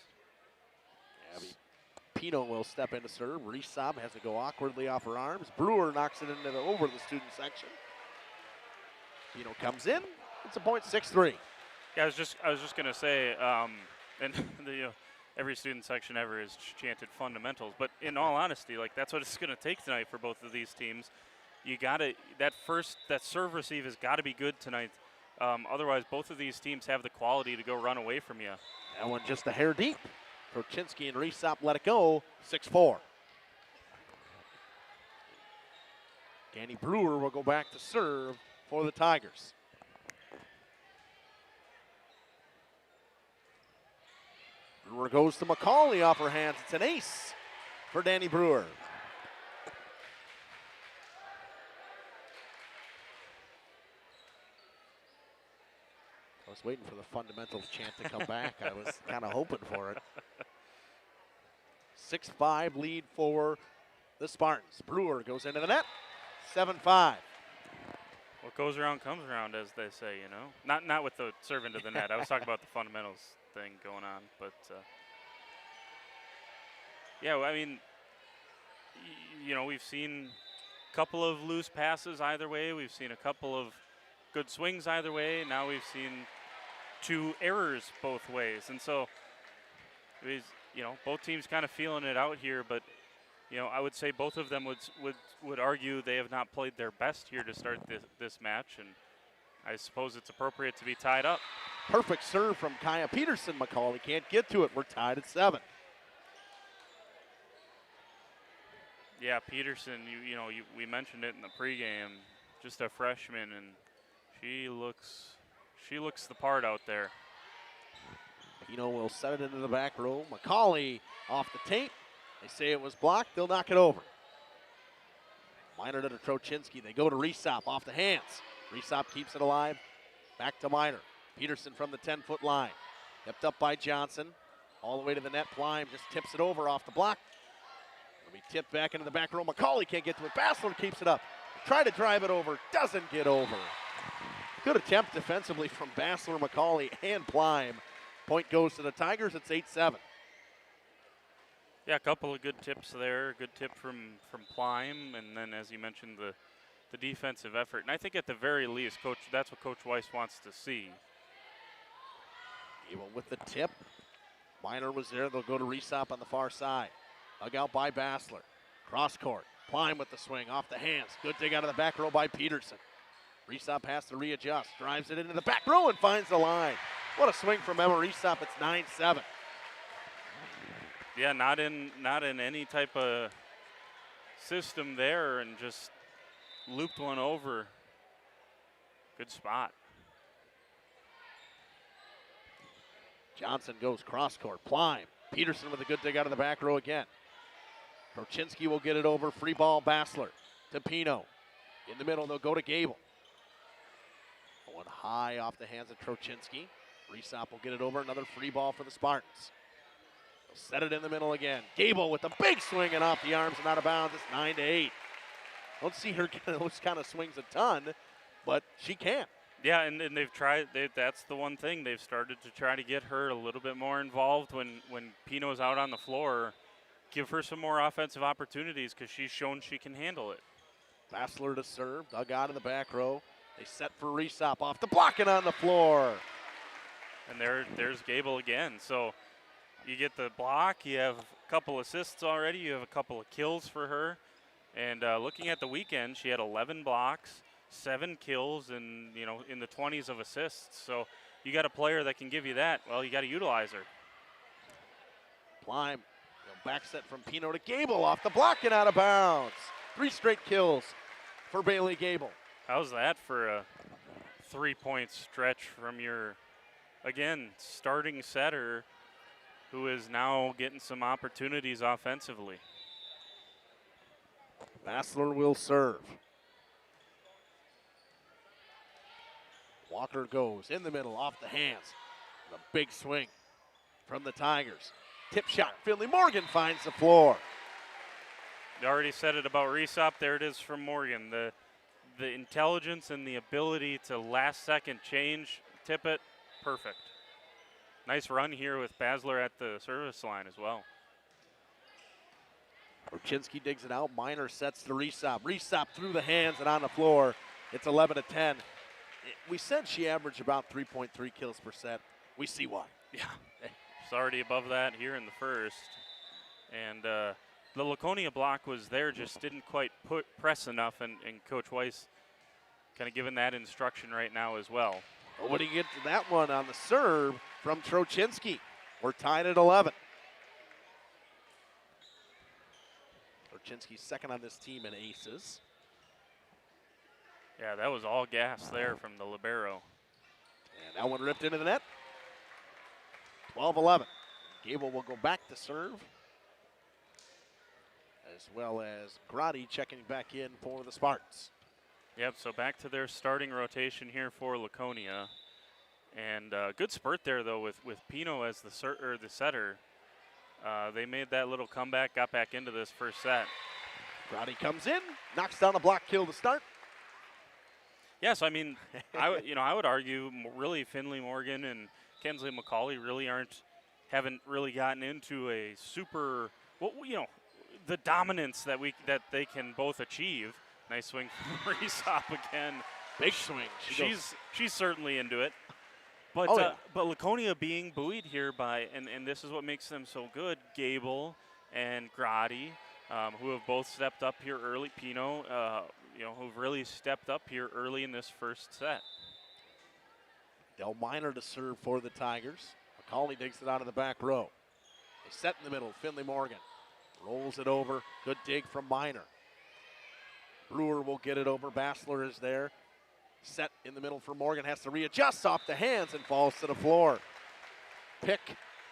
Abby Pino will step in to serve. Resop has to go awkwardly off her arms. Brewer knocks it over the student section. Pino comes in. It's a point, 6-3. Yeah, I was just going to say, and every student section ever has chanted fundamentals, but in all honesty, that's what it's going to take tonight for both of these teams. You got to that serve receive has got to be good tonight. Otherwise, both of these teams have the quality to go run away from you. That one just a hair deep. Trochinski and Resop let it go, 6-4. Danny Brewer will go back to serve for the Tigers. Brewer goes to McCauley off her hands. It's an ace for Danny Brewer. I was waiting for the fundamentals chant to come back. I was kind of hoping for it. 6-5 lead for the Spartans. Brewer goes into the net. 7-5. What goes around comes around, as they say, you know. Not with the serve into the net. I was talking about the fundamentals thing going on. But, yeah, I mean, you know, we've seen a couple of loose passes either way. We've seen a couple of good swings either way. Now we've seen 2 errors both ways. And so, you know, both teams kind of feeling it out here. But, you know, I would say both of them would argue they have not played their best here to start this match. And I suppose it's appropriate to be tied up. Perfect serve from Kaya Peterson. McCauley can't get to it. We're tied at 7. Yeah, Peterson, we mentioned it in the pregame, just a freshman, and she looks the part out there. Pino will set it into the back row. McCauley off the tape. They say it was blocked. They'll knock it over. Minor to Trochinsky. They go to Resop off the hands. Resop keeps it alive. Back to Minor. Peterson from the 10-foot line. Kept up by Johnson. All the way to the net. Plime just tips it over off the block. It'll be tipped back into the back row. McCauley can't get to it. Bassler keeps it up. Try to drive it over. Doesn't get over. Good attempt defensively from Bassler, McCauley, and Plime. Point goes to the Tigers. It's 8-7. Yeah, a couple of good tips there. Good tip from Plime, and then, as you mentioned, the defensive effort. And I think at the very least, that's what Coach Weiss wants to see. Evil with the tip. Minor was there. They'll go to Resop on the far side. Dug out by Bassler. Cross court. Plime with the swing off the hands. Good dig out of the back row by Peterson. Resop has to readjust. Drives it into the back row and finds the line. What a swing from Emma Resop. It's 9-7. Yeah, not in any type of system there, and just looped one over. Good spot. Johnson goes cross court. Plime. Peterson with a good dig out of the back row again. Trochinsky will get it over. Free ball, Bassler to Pino. In the middle, they'll go to Gable. Going high off the hands of Trochinsky. Resop will get it over. Another free ball for the Spartans. They'll set it in the middle again. Gable with a big swing and off the arms and out of bounds. It's 9-8. Don't see her get those kind of swings a ton, but she can. Yeah, and they've tried. That's the one thing. They've started to try to get her a little bit more involved when Pino's out on the floor. Give her some more offensive opportunities because she's shown she can handle it. Bassler to serve. Dug out in the back row. They set for Resop off the block and on the floor. And there's Gable again. So you get the block. You have a couple assists already. You have a couple of kills for her. And looking at the weekend, she had 11 blocks, 7 kills, and in the 20s of assists. So you got a player that can give you that. Well, you got to utilize her. Plime, back set from Pino to Gable off the block and out of bounds. 3 straight kills for Bailey Gable. How's that for a 3-point stretch from your, again, starting setter who is now getting some opportunities offensively? Bassler will serve. Walker goes in the middle, off the hands. The big swing from the Tigers. Tip shot. Finley Morgan finds the floor. You already said it about Resop. There it is from Morgan. The intelligence and the ability to last second change, tip it, perfect. Nice run here with Bassler at the service line as well. Trochinsky digs it out. Minor sets to Resop. Resop through the hands and on the floor. It's 11-10. We said she averaged about 3.3 kills per set. We see why. Yeah. It's already above that here in the first. And the Laconia block was there, just didn't quite press enough, and Coach Weiss kind of giving that instruction right now as well. Well, what do you get to that one on the serve from Trochinsky? We're tied at 11. Trochinsky's second on this team in aces. Yeah, that was all gas there from the libero. And that one ripped into the net. 12-11. Gable will go back to serve, as well as Grotti checking back in for the Spartans. Yep, so back to their starting rotation here for Laconia. And good spurt there, though, with Pino as the setter. they made that little comeback, got back into this first set. Grotti comes in, knocks down a block kill to start. Yeah, so I mean, I would argue really Finley Morgan and Kensley McCauley really haven't really gotten into a super, the dominance that they can both achieve. Nice swing from Resop again. Big swing. She's certainly into it. But but Laconia being buoyed here by, and this is what makes them so good, Gable and Grotti, who have both stepped up here early. Pino, who've really stepped up here early in this first set. Del Minor to serve for the Tigers. McCauley digs it out of the back row. They set in the middle. Finley Morgan rolls it over. Good dig from Minor. Brewer will get it over. Bassler is there. Set in the middle for Morgan. Has to readjust off the hands and falls to the floor. Pick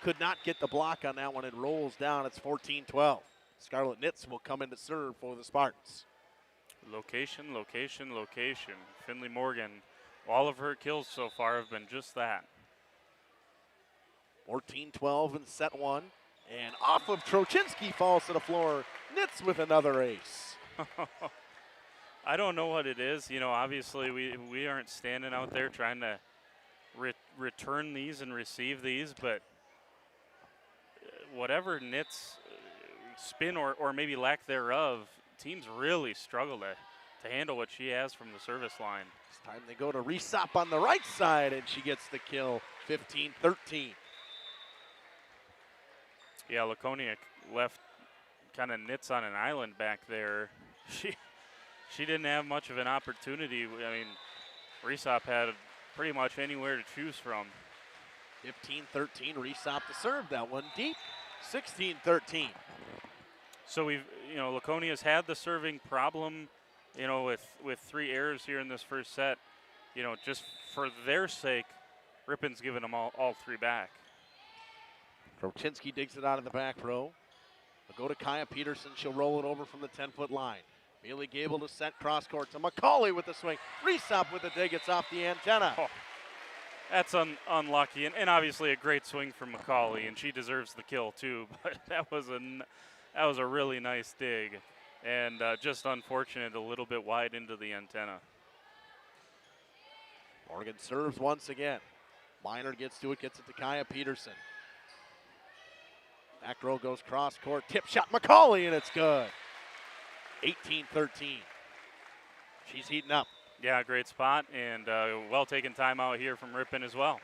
could not get the block on that one. It rolls down. It's 14-12. Scarlet Nitz will come in to serve for the Spartans. Location, location, location. Finley Morgan, all of her kills so far have been just that. 14-12 in set one. And off of Trochinski falls to the floor. Nitz with another ace. I don't know what it is. Obviously we aren't standing out there trying to return these and receive these, but whatever Nitz spin or maybe lack thereof, teams really struggle to handle what she has from the service line. This time they go to Resop on the right side, and she gets the kill, 15-13. Yeah, Laconia left kind of Nitz on an island back there. She didn't have much of an opportunity. I mean, Resop had pretty much anywhere to choose from. 15-13, Resop to serve that one deep, 16-13. So Laconia's had the serving problem, with 3 errors here in this first set. Just for their sake, Ripon's given them all 3 back. Trochinski digs it out of the back row. They'll go to Kaya Peterson. She'll roll it over from the 10-foot line. Bailey Gable to set cross court to McCauley with the swing. Resop with the dig. It's off the antenna. Oh, that's unlucky, and obviously a great swing from McCauley, and she deserves the kill too. But that was a really nice dig, and just unfortunate, a little bit wide into the antenna. Morgan serves once again. Minor gets to it, gets it to Kaya Peterson. Back row goes cross court, tip shot McCauley, and it's good. 18-13. She's heating up. Yeah, great spot, and well taken timeout here from Ripon as well.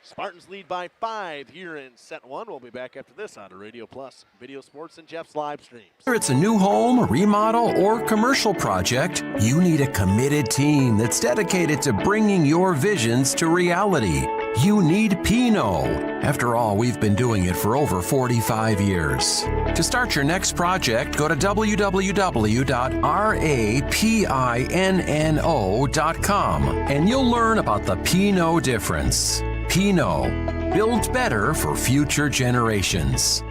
Spartans lead by 5 here in set one. We'll be back after this on Radio Plus, Video Sports, and Jeff's live streams. Whether it's a new home, a remodel, or commercial project, you need a committed team that's dedicated to bringing your visions to reality. You need Pinot. After all, we've been doing it for over 45 years. To start your next project, go to www.rapinno.com and you'll learn about the Pinot difference. Pinot, built better for future generations.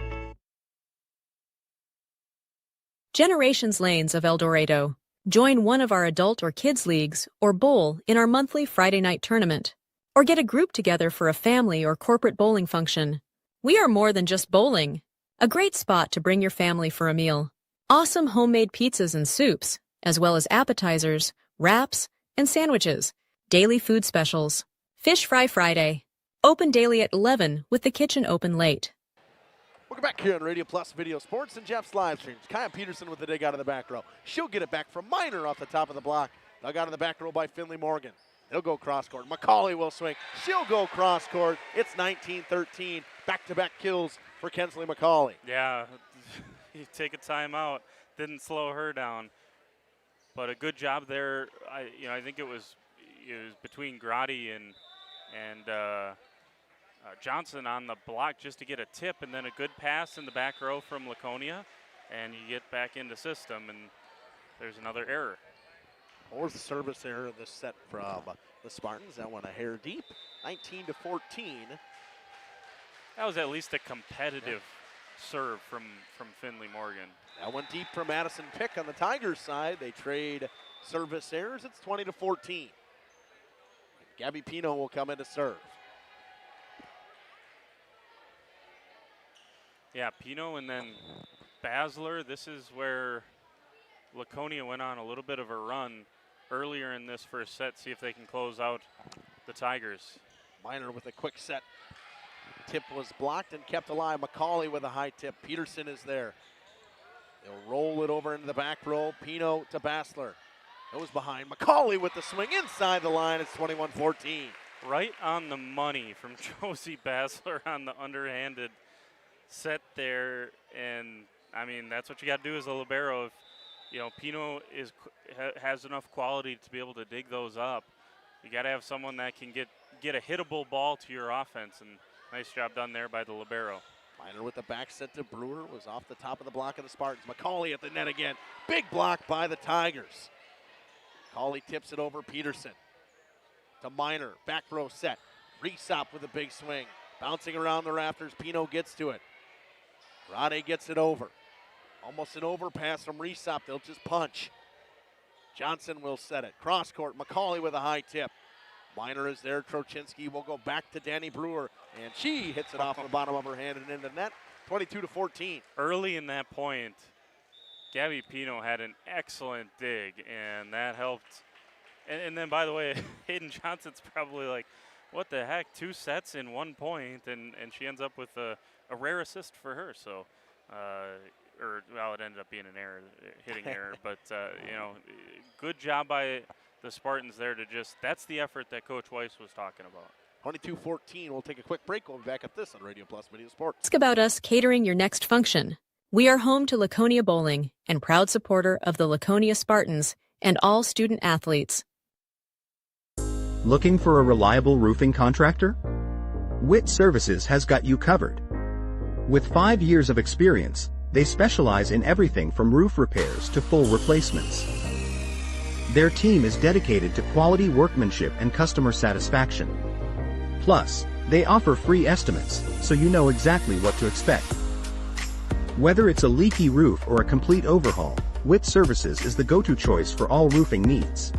Generations Lanes of El Dorado. Join one of our adult or kids leagues or bowl in our monthly Friday night tournament. Or get a group together for a family or corporate bowling function. We are more than just bowling. A great spot to bring your family for a meal. Awesome homemade pizzas and soups, as well as appetizers, wraps, and sandwiches. Daily food specials. Fish Fry Friday. Open daily at 11 with the kitchen open late. Welcome back here on Radio Plus Video Sports and Jeff's live streams. Kaya Peterson with the dig out of the back row. She'll get it back from Minor off the top of the block. Dug out of the back row by Finley Morgan. He'll go cross court. McCauley will swing. She'll go cross court. It's 19-13. Back-to-back kills for Kensley McCauley. Yeah, you take a timeout. Didn't slow her down, but a good job there. I think it was between Grotti and Johnson on the block just to get a tip, and then a good pass in the back row from Laconia, and you get back into system, and there's another error. 4th service error of this set from the Spartans. That one a hair deep, 19-14. That was at least a competitive serve from Finley Morgan. That one deep from Madison Pick on the Tigers side. They trade service errors. It's 20-14. Gabby Pino will come in to serve. Yeah, Pino and then Basler. This is where Laconia went on a little bit of a run earlier in this first set, see if they can close out the Tigers. Miner with a quick set. Tip was blocked and kept alive. McCauley with a high tip. Peterson is there. They'll roll it over into the back row. Pino to Basler. Goes behind. McCauley with the swing inside the line. It's 21-14. Right on the money from Josie Basler on the underhanded set there. And, I mean, that's what you got to do as a libero. If, you know, Pino has enough quality to be able to dig those up, you got to have someone that can get a hittable ball to your offense. And nice job done there by the libero. Miner with the back set to Brewer. Was off the top of the block of the Spartans. McCauley at the net again. Big block by the Tigers. McCauley tips it over Peterson. To Miner. Back row set. Resop with a big swing. Bouncing around the rafters. Pino gets to it. Rade gets it over. Almost an overpass from Resop. They'll just punch. Johnson will set it. Cross court. McCauley with a high tip. Miner is there. Trochinski will go back to Danny Brewer. And she hits it off the bottom of her hand and into net. 22-14. Early in that point, Gabby Pino had an excellent dig, and that helped. And then, by the way, Hayden Johnson's probably like, what the heck, 2 sets in 1 point, and she ends up with a rare assist for her. So, well, it ended up being an error, hitting error. But, you know, good job by the Spartans there to just, that's the effort that Coach Weiss was talking about. 22-14. We'll take a quick break. We'll be back at this on Radio Plus Video Sports. Ask about us catering your next function. We are home to Laconia Bowling and proud supporter of the Laconia Spartans and all student athletes. Looking for a reliable roofing contractor? Witt Services has got you covered. With 5 years of experience, they specialize in everything from roof repairs to full replacements. Their team is dedicated to quality workmanship and customer satisfaction. Plus, they offer free estimates, so you know exactly what to expect. Whether it's a leaky roof or a complete overhaul, Witt Services is the go-to choice for all roofing needs.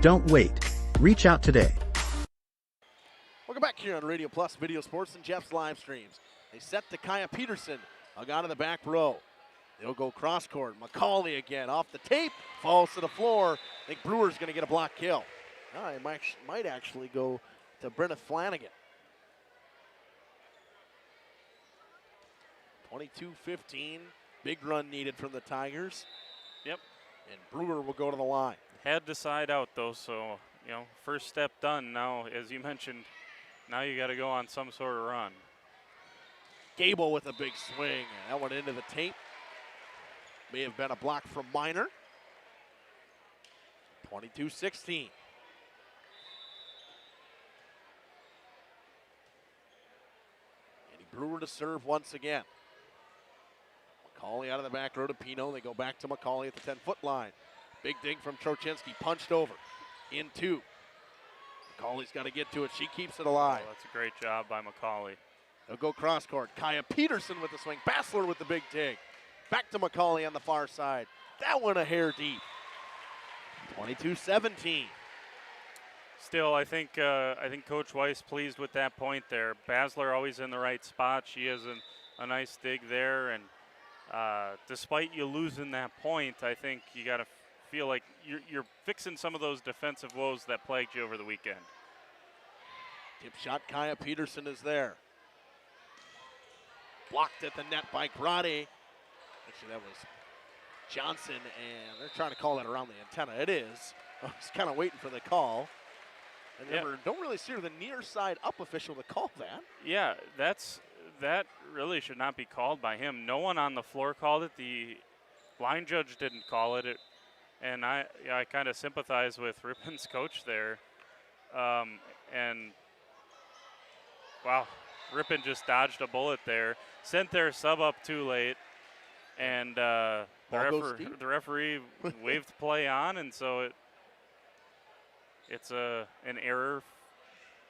Don't wait. Reach out today. Welcome back here on Radio Plus Video Sports and Jeff's live streams. They set to Kaya Peterson. Hug out of the back row. They'll go cross court. McCauley again off the tape. Falls to the floor. I think Brewer's going to get a block kill. It might actually go to Brenna Flanagan. 22-15. Big run needed from the Tigers. Yep. And Brewer will go to the line. Had to side out, though, so, you know, first step done. Now, as you mentioned, now you got to go on some sort of run. Gable with a big swing. That went into the tape. May have been a block from Miner. 22-16. Brewer to serve once again. McCauley out of the back row to Pino. They go back to McCauley at the 10-foot line. Big dig from Trochinski, punched over. In 2. McCauley's got to get to it. She keeps it alive. Oh, that's a great job by McCauley. They'll go cross court. Kaya Peterson with the swing. Basler with the big dig. Back to McCauley on the far side. That one a hair deep. 22-17. Still, I think Coach Weiss pleased with that point there. Basler always in the right spot. She has a nice dig there, and despite you losing that point, I think you got to feel like you're fixing some of those defensive woes that plagued you over the weekend. Tip shot, Kaya Peterson is there. Blocked at the net by Grade. Actually, that was Johnson, and they're trying to call that around the antenna. It is. I was kind of waiting for the call. And don't really see the near side up official to call that. Yeah, that really should not be called by him. No one on the floor called it. The line judge didn't call it. And I kind of sympathize with Ripon's coach there. And wow, Ripon just dodged a bullet there. Sent their sub up too late, and the referee waved play on, and so it's an error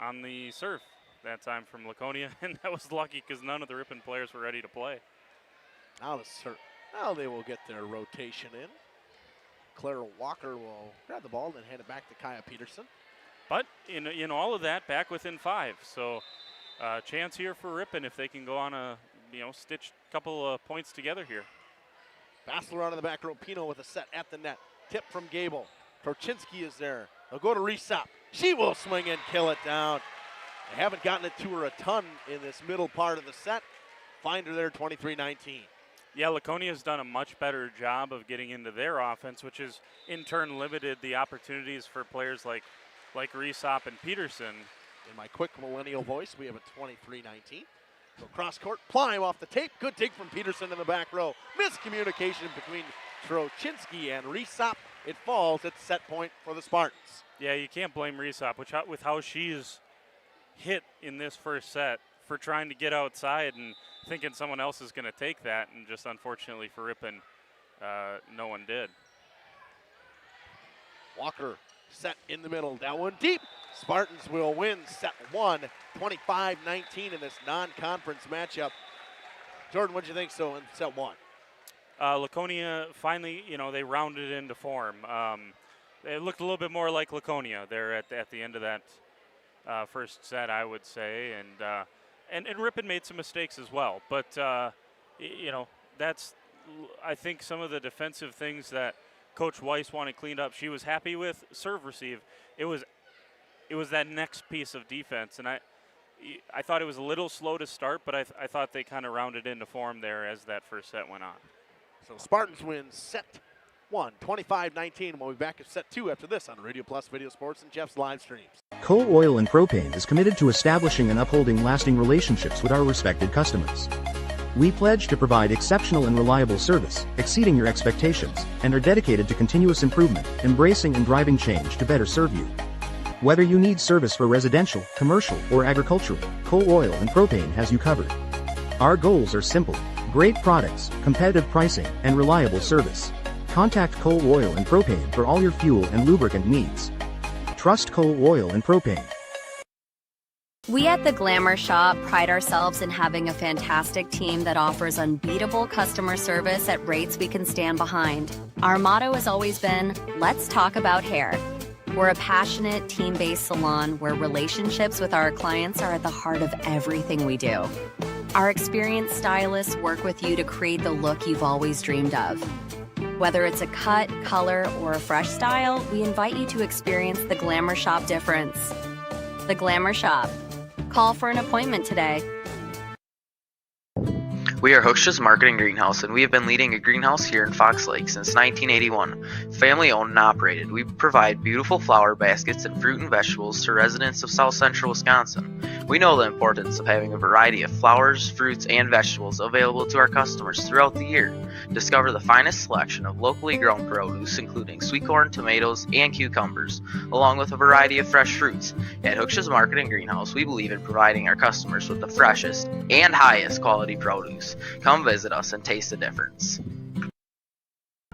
on the serve that time from Laconia, and that was lucky because none of the Ripon players were ready to play. Now they will get their rotation in. Clara Walker will grab the ball and hand it back to Kaya Peterson. But in all of that, back within 5. So chance here for Ripon if they can go on a stitch a couple of points together here. Bassler out of the back row. Pino with a set at the net. Tip from Gable. Torchinski is there. They'll go to Resop. She will swing and kill it down. They haven't gotten it to her a ton in this middle part of the set. Find her there, 23-19. Yeah, Laconia has done a much better job of getting into their offense, which has in turn limited the opportunities for players like Resop and Peterson. In my quick millennial voice, we have a 23-19. So cross court, Plime off the tape. Good dig from Peterson in the back row. Miscommunication between Trochinski and Resop. It falls at set point for the Spartans. Yeah, you can't blame Resop with how she's hit in this first set for trying to get outside and thinking someone else is going to take that, and just unfortunately for Ripon, no one did. Walker set in the middle. That one deep. Spartans will win set one, 25-19 in this non-conference matchup. Jordan, what do you think so in set one? Laconia finally, they rounded into form. It looked a little bit more like Laconia there at the end of that first set, I would say, and Ripon made some mistakes as well. But that's, I think, some of the defensive things that Coach Weiss wanted cleaned up. She was happy with serve receive. It was that next piece of defense, and I thought it was a little slow to start, but I thought they kind of rounded into form there as that first set went on. So Spartans win set one, 25-19. We'll be back at set two after this on Radio Plus Video Sports and Jeff's live streams. Coal Oil and Propane is committed to establishing and upholding lasting relationships with our respected customers. We pledge to provide exceptional and reliable service, exceeding your expectations, and are dedicated to continuous improvement, embracing and driving change to better serve you. Whether you need service for residential, commercial, or agricultural, Coal Oil and Propane has you covered. Our goals are simple: great products, competitive pricing, and reliable service. Contact Coal Oil and Propane for all your fuel and lubricant needs. Trust Coal Oil and Propane. We at the Glamour Shop pride ourselves in having a fantastic team that offers unbeatable customer service at rates we can stand behind. Our motto has always been, let's talk about hair. We're a passionate, team-based salon where relationships with our clients are at the heart of everything we do. Our experienced stylists work with you to create the look you've always dreamed of. Whether it's a cut, color, or a fresh style, we invite you to experience the Glamour Shop difference. The Glamour Shop. Call for an appointment today. We are Hochstra's Marketing Greenhouse, and we have been leading a greenhouse here in Fox Lake since 1981. Family owned and operated, we provide beautiful flower baskets and fruit and vegetables to residents of South Central Wisconsin. We know the importance of having a variety of flowers, fruits, and vegetables available to our customers throughout the year. Discover the finest selection of locally grown produce, including sweet corn, tomatoes, and cucumbers, along with a variety of fresh fruits. At Hochstra's Marketing Greenhouse, we believe in providing our customers with the freshest and highest quality produce. Come visit us and taste the difference.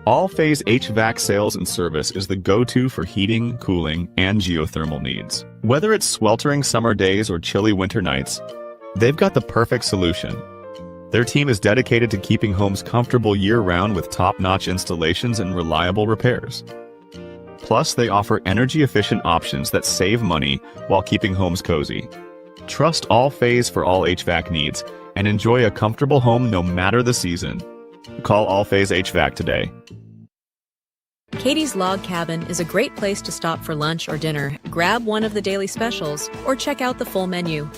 All Phase HVAC sales and service is the go-to for heating, cooling, and geothermal needs. Whether it's sweltering summer days or chilly winter nights, they've got the perfect solution. Their team is dedicated to keeping homes comfortable year-round with top-notch installations and reliable repairs. Plus, they offer energy-efficient options that save money while keeping homes cozy. Trust All Phase for all HVAC needs and enjoy a comfortable home no matter the season. Call All Phase HVAC today. Katie's Log Cabin is a great place to stop for lunch or dinner, grab one of the daily specials, or check out the full menu.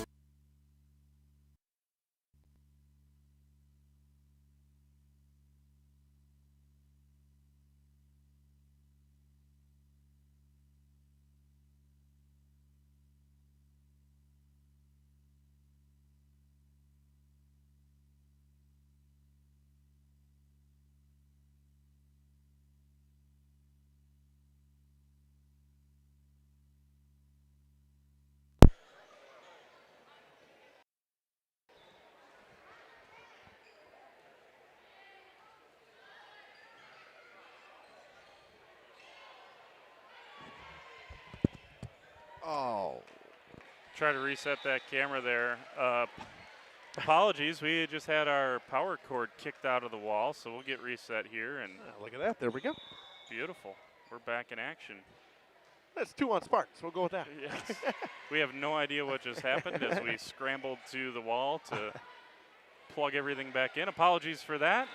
Oh. Try to reset that camera there. Apologies, we just had our power cord kicked out of the wall, so we'll get reset here. And look at that, there we go. Beautiful. We're back in action. That's 2 on Spartans, we'll go with that. Yes. We have no idea what just happened as we scrambled to the wall to plug everything back in. Apologies for that.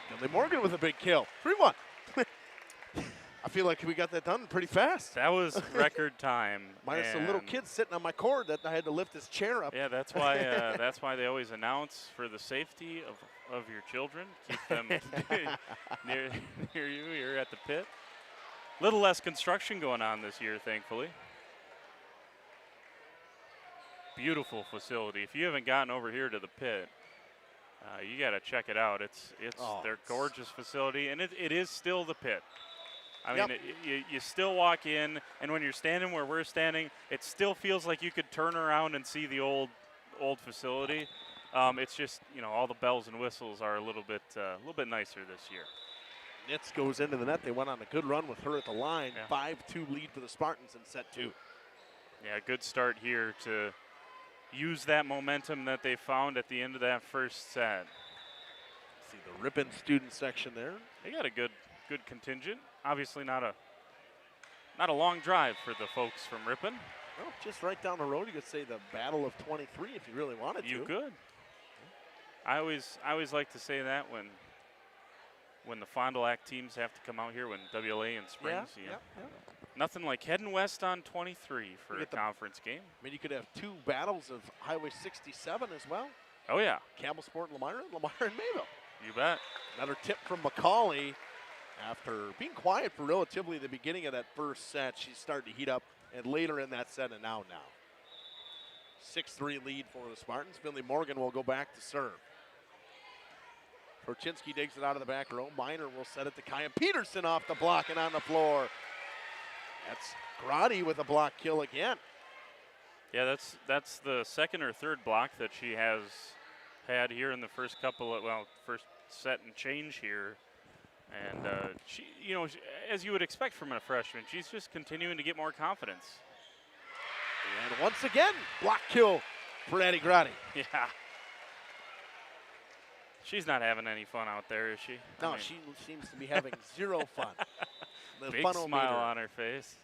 Finley Morgan with a big kill. 3-1. I feel like we got that done pretty fast. That was record time. Minus a little kid sitting on my cord that I had to lift his chair up. Yeah, that's why that's why they always announce for the safety of your children. Keep them near you. You're at the pit. Little less construction going on this year, thankfully. Beautiful facility. If you haven't gotten over here to the pit, you got to check it out. It's their gorgeous facility, and it is still the pit. I mean, you still walk in, and when you're standing where we're standing, it still feels like you could turn around and see the old facility. It's just, all the bells and whistles are a little bit nicer this year. Nitz goes into the net. They went on a good run with her at the line. 5-2 lead for the Spartans in set 2. Yeah, good start here to use that momentum that they found at the end of that first set. See the Ripon student section there. They got a good contingent. Obviously not a long drive for the folks from Ripon. Well, just right down the road. You could say the Battle of 23 if you really wanted to. You could. I always like to say that when the Fond du Lac teams have to come out here, when WLA and Springs. Nothing like heading west on 23 for a conference game. I mean, you could have 2 battles of Highway 67 as well. Oh, yeah. Campbellsport and Lamar and Mayville. You bet. Another tip from McCauley. After being quiet for relatively the beginning of that first set, she's starting to heat up, and later in that set, and now. 6-3 lead for the Spartans. Finley Morgan will go back to serve. Torchinsky digs it out of the back row. Miner will set it to Kaya Peterson off the block and on the floor. That's Grotti with a block kill again. Yeah, that's the second or third block that she has had here in the first first set and change here. And she, as you would expect from a freshman, she's just continuing to get more confidence. And once again, block kill for Addie Grotti. Yeah. She's not having any fun out there, is she? No, she seems to be having zero fun. The big funnel smile meter on her face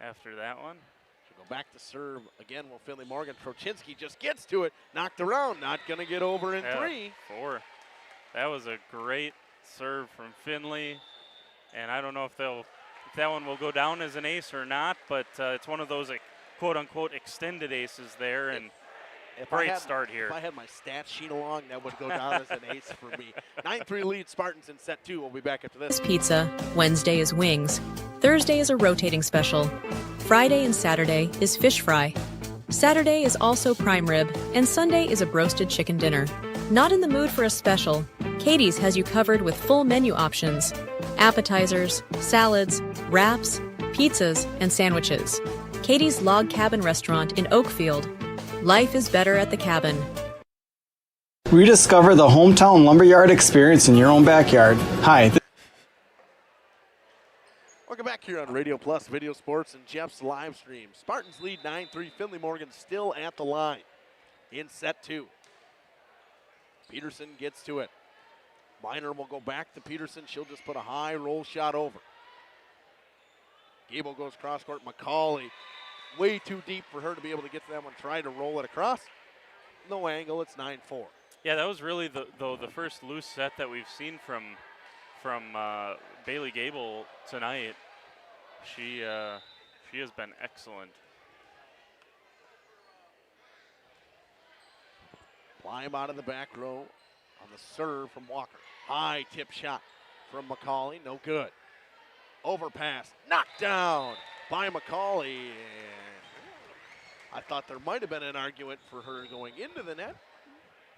after that one. She'll go back to serve again. Will Finley Morgan. Trochinski just gets to it, knocked around, not going to get over in 3. 4. That was a great serve from Finley, and I don't know if that one will go down as an ace or not, but it's one of those quote-unquote extended aces there, and great start here. If I had my stat sheet along, that would go down as an ace for me. 9-3 lead Spartans in set 2. We'll be back after this. Pizza, Wednesday is wings, Thursday is a rotating special, Friday and Saturday is fish fry, Saturday is also prime rib, and Sunday is a broasted chicken dinner. Not in the mood for a special? Katie's has you covered with full menu options, appetizers, salads, wraps, pizzas, and sandwiches. Katie's Log Cabin Restaurant in Oakfield. Life is better at the cabin. Rediscover the hometown lumberyard experience in your own backyard. Hi. Welcome back here on Radio Plus, Video Sports, and Jeff's live stream. Spartans lead 9-3. Finley Morgan still at the line in set 2. Peterson gets to it. Miner will go back to Peterson. She'll just put a high roll shot over. Gable goes cross court. McCauley way too deep for her to be able to get to that one. Trying to roll it across. No angle. It's 9-4. Yeah, that was really the first loose set that we've seen from Bailey Gable tonight. She has been excellent. Climb out of the back row on the serve from Walker. High tip shot from McCauley. No good. Overpass. Knocked down by McCauley. I thought there might have been an argument for her going into the net.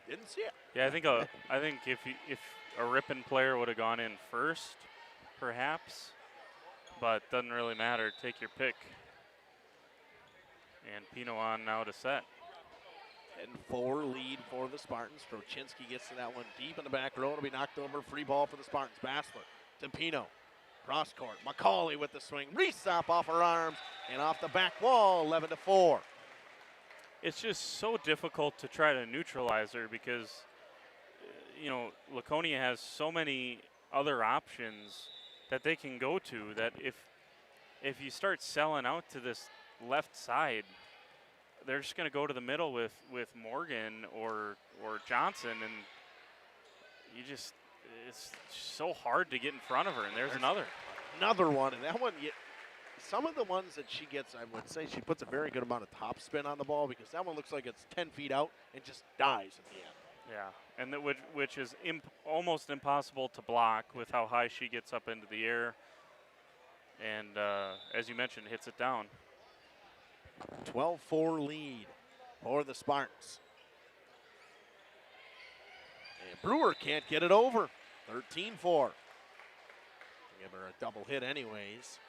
Didn't see it. Yeah, I think if a Ripon player would have gone in first, perhaps, but doesn't really matter. Take your pick. And Pino on now to set. And 4 lead for the Spartans. Trochinski gets to that one deep in the back row. It'll be knocked over. Free ball for the Spartans. Bassler to Pino. Cross court. McCauley with the swing. Resop off her arms and off the back wall. 11-4. It's just so difficult to try to neutralize her because, Laconia has so many other options that they can go to that if you start selling out to this left side, they're just going to go to the middle with Morgan or Johnson, and it's so hard to get in front of her. And there's another one, and that one, some of the ones that she gets, I would say she puts a very good amount of top spin on the ball, because that one looks like it's 10 feet out and just dies at the end. Yeah, and which is almost impossible to block with how high she gets up into the air. And as you mentioned, hits it down. 12-4 lead for the Spartans. And Brewer can't get it over. 13-4. Give her a double hit anyways.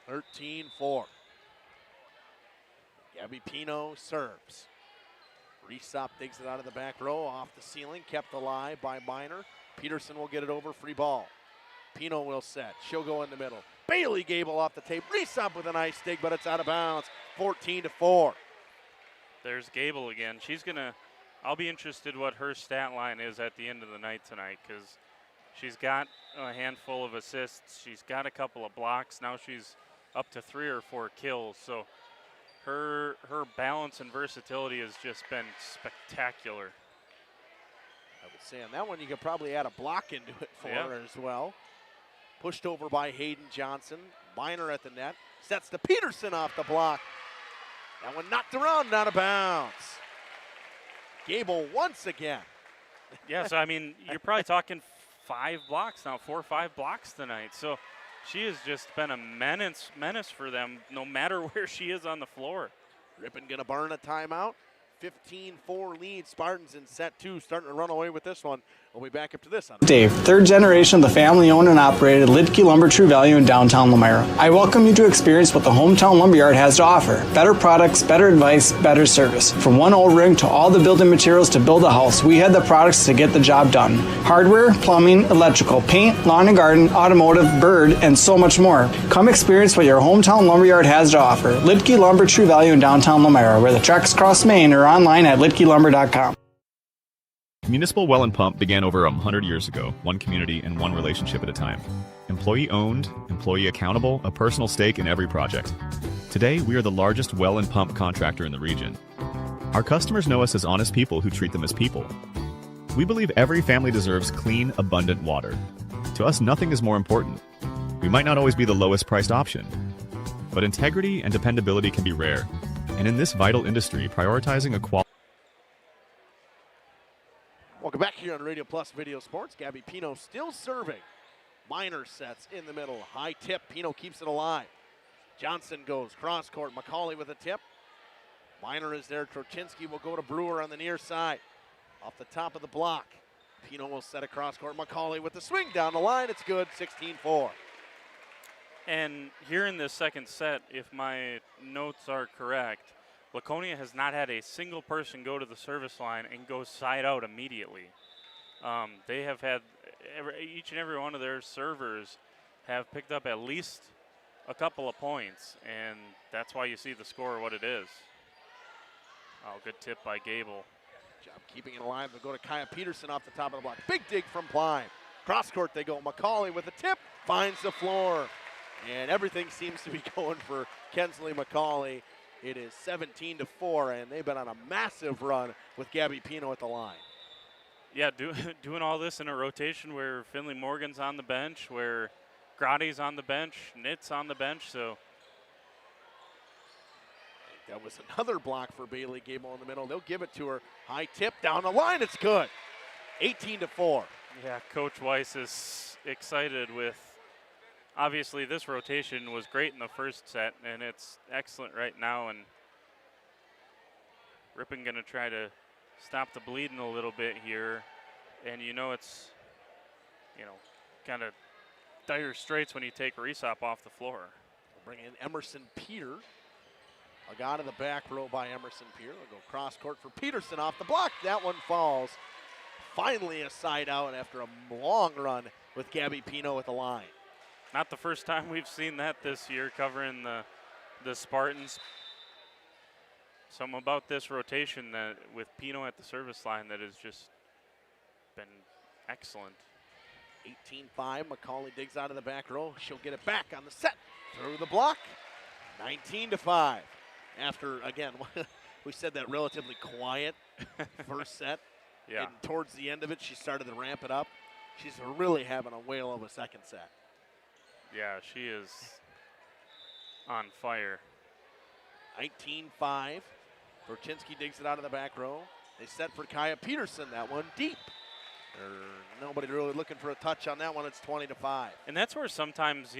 13-4. Gabby Pino serves. Resop digs it out of the back row, off the ceiling, kept alive by Miner. Peterson will get it over, free ball. Pino will set. She'll go in the middle. Bailey Gable off the tape. Resop with a nice dig, but it's out of bounds. 14-4. There's Gable again. I'll be interested what her stat line is at the end of the night tonight, because she's got a handful of assists. She's got a couple of blocks. Now she's up to 3 or 4 kills. So her balance and versatility has just been spectacular. I would say on that one you could probably add a block into it for her as well. Pushed over by Hayden Johnson. Miner at the net. Sets to Peterson off the block. That one knocked around, out of bounds. Gable once again. Yeah, so I mean, you're probably talking 5 blocks now, 4 or 5 blocks tonight. So she has just been a menace for them, no matter where she is on the floor. Ripon gonna burn a timeout. 15-4 lead. Spartans in set 2, starting to run away with this one. We'll be back up to this. Dave, third generation of the family-owned and operated Lidke Lumber True Value in downtown Elmira. I welcome you to experience what the Hometown Lumberyard has to offer. Better products, better advice, better service. From one O-ring to all the building materials to build a house, we had the products to get the job done. Hardware, plumbing, electrical, paint, lawn and garden, automotive, bird, and so much more. Come experience what your Hometown Lumberyard has to offer. Lidke Lumber True Value in downtown Elmira, where the tracks cross Main, or online at lidkelumber.com. Municipal Well and Pump began over 100 years ago, one community and one relationship at a time. Employee owned, employee accountable, a personal stake in every project. Today, we are the largest well and pump contractor in the region. Our customers know us as honest people who treat them as people. We believe every family deserves clean, abundant water. To us, nothing is more important. We might not always be the lowest priced option, but integrity and dependability can be rare. And in this vital industry, prioritizing a quality. Welcome back here on Radio Plus Video Sports. Gabby Pino still serving. Miner sets in the middle. High tip. Pino keeps it alive. Johnson goes cross court. McCauley with a tip. Miner is there. Trochinsky will go to Brewer on the near side. Off the top of the block. Pino will set across court. McCauley with the swing down the line. It's good. 16-4. And here in this second set, if my notes are correct, Laconia has not had a single person go to the service line and go side out immediately. They have had each and every one of their servers have picked up at least a couple of points, and that's why you see the score what it is. Oh, good tip by Gable. Job keeping it alive. They'll go to Kaya Peterson off the top of the block. Big dig from Pline. Cross court they go. McCauley with a tip. Finds the floor. And everything seems to be going for Kensley McCauley. It is 17-4, and they've been on a massive run with Gabby Pino at the line. Yeah, doing all this in a rotation where Finley Morgan's on the bench, where Grotti's on the bench, Nitt's on the bench, so. That was another block for Bailey Gable in the middle. They'll give it to her. High tip down the line. It's good. 18-4. Yeah, Coach Weiss is excited with. Obviously, this rotation was great in the first set, and it's excellent right now. And Ripon going to try to stop the bleeding a little bit here. And it's, kind of dire straits when you take Resop off the floor. We'll bring in Emerson Peter. A guy to the back row by Emerson Peter. We'll go cross court for Peterson off the block. That one falls. Finally a side out after a long run with Gabby Pino at the line. Not the first time we've seen that this year covering the Spartans. Something about this rotation that with Pino at the service line that has just been excellent. 18-5, McCauley digs out of the back row. She'll get it back on the set. Through the block. 19-5. After, again, we said that relatively quiet first set. Yeah. And towards the end of it, she started to ramp it up. She's really having a whale of a second set. Yeah, she is on fire. 19-5. Torchinsky digs it out of the back row. They set for Kaya Peterson. That one deep. Nobody really looking for a touch on that one. It's 20-5. And that's where sometimes,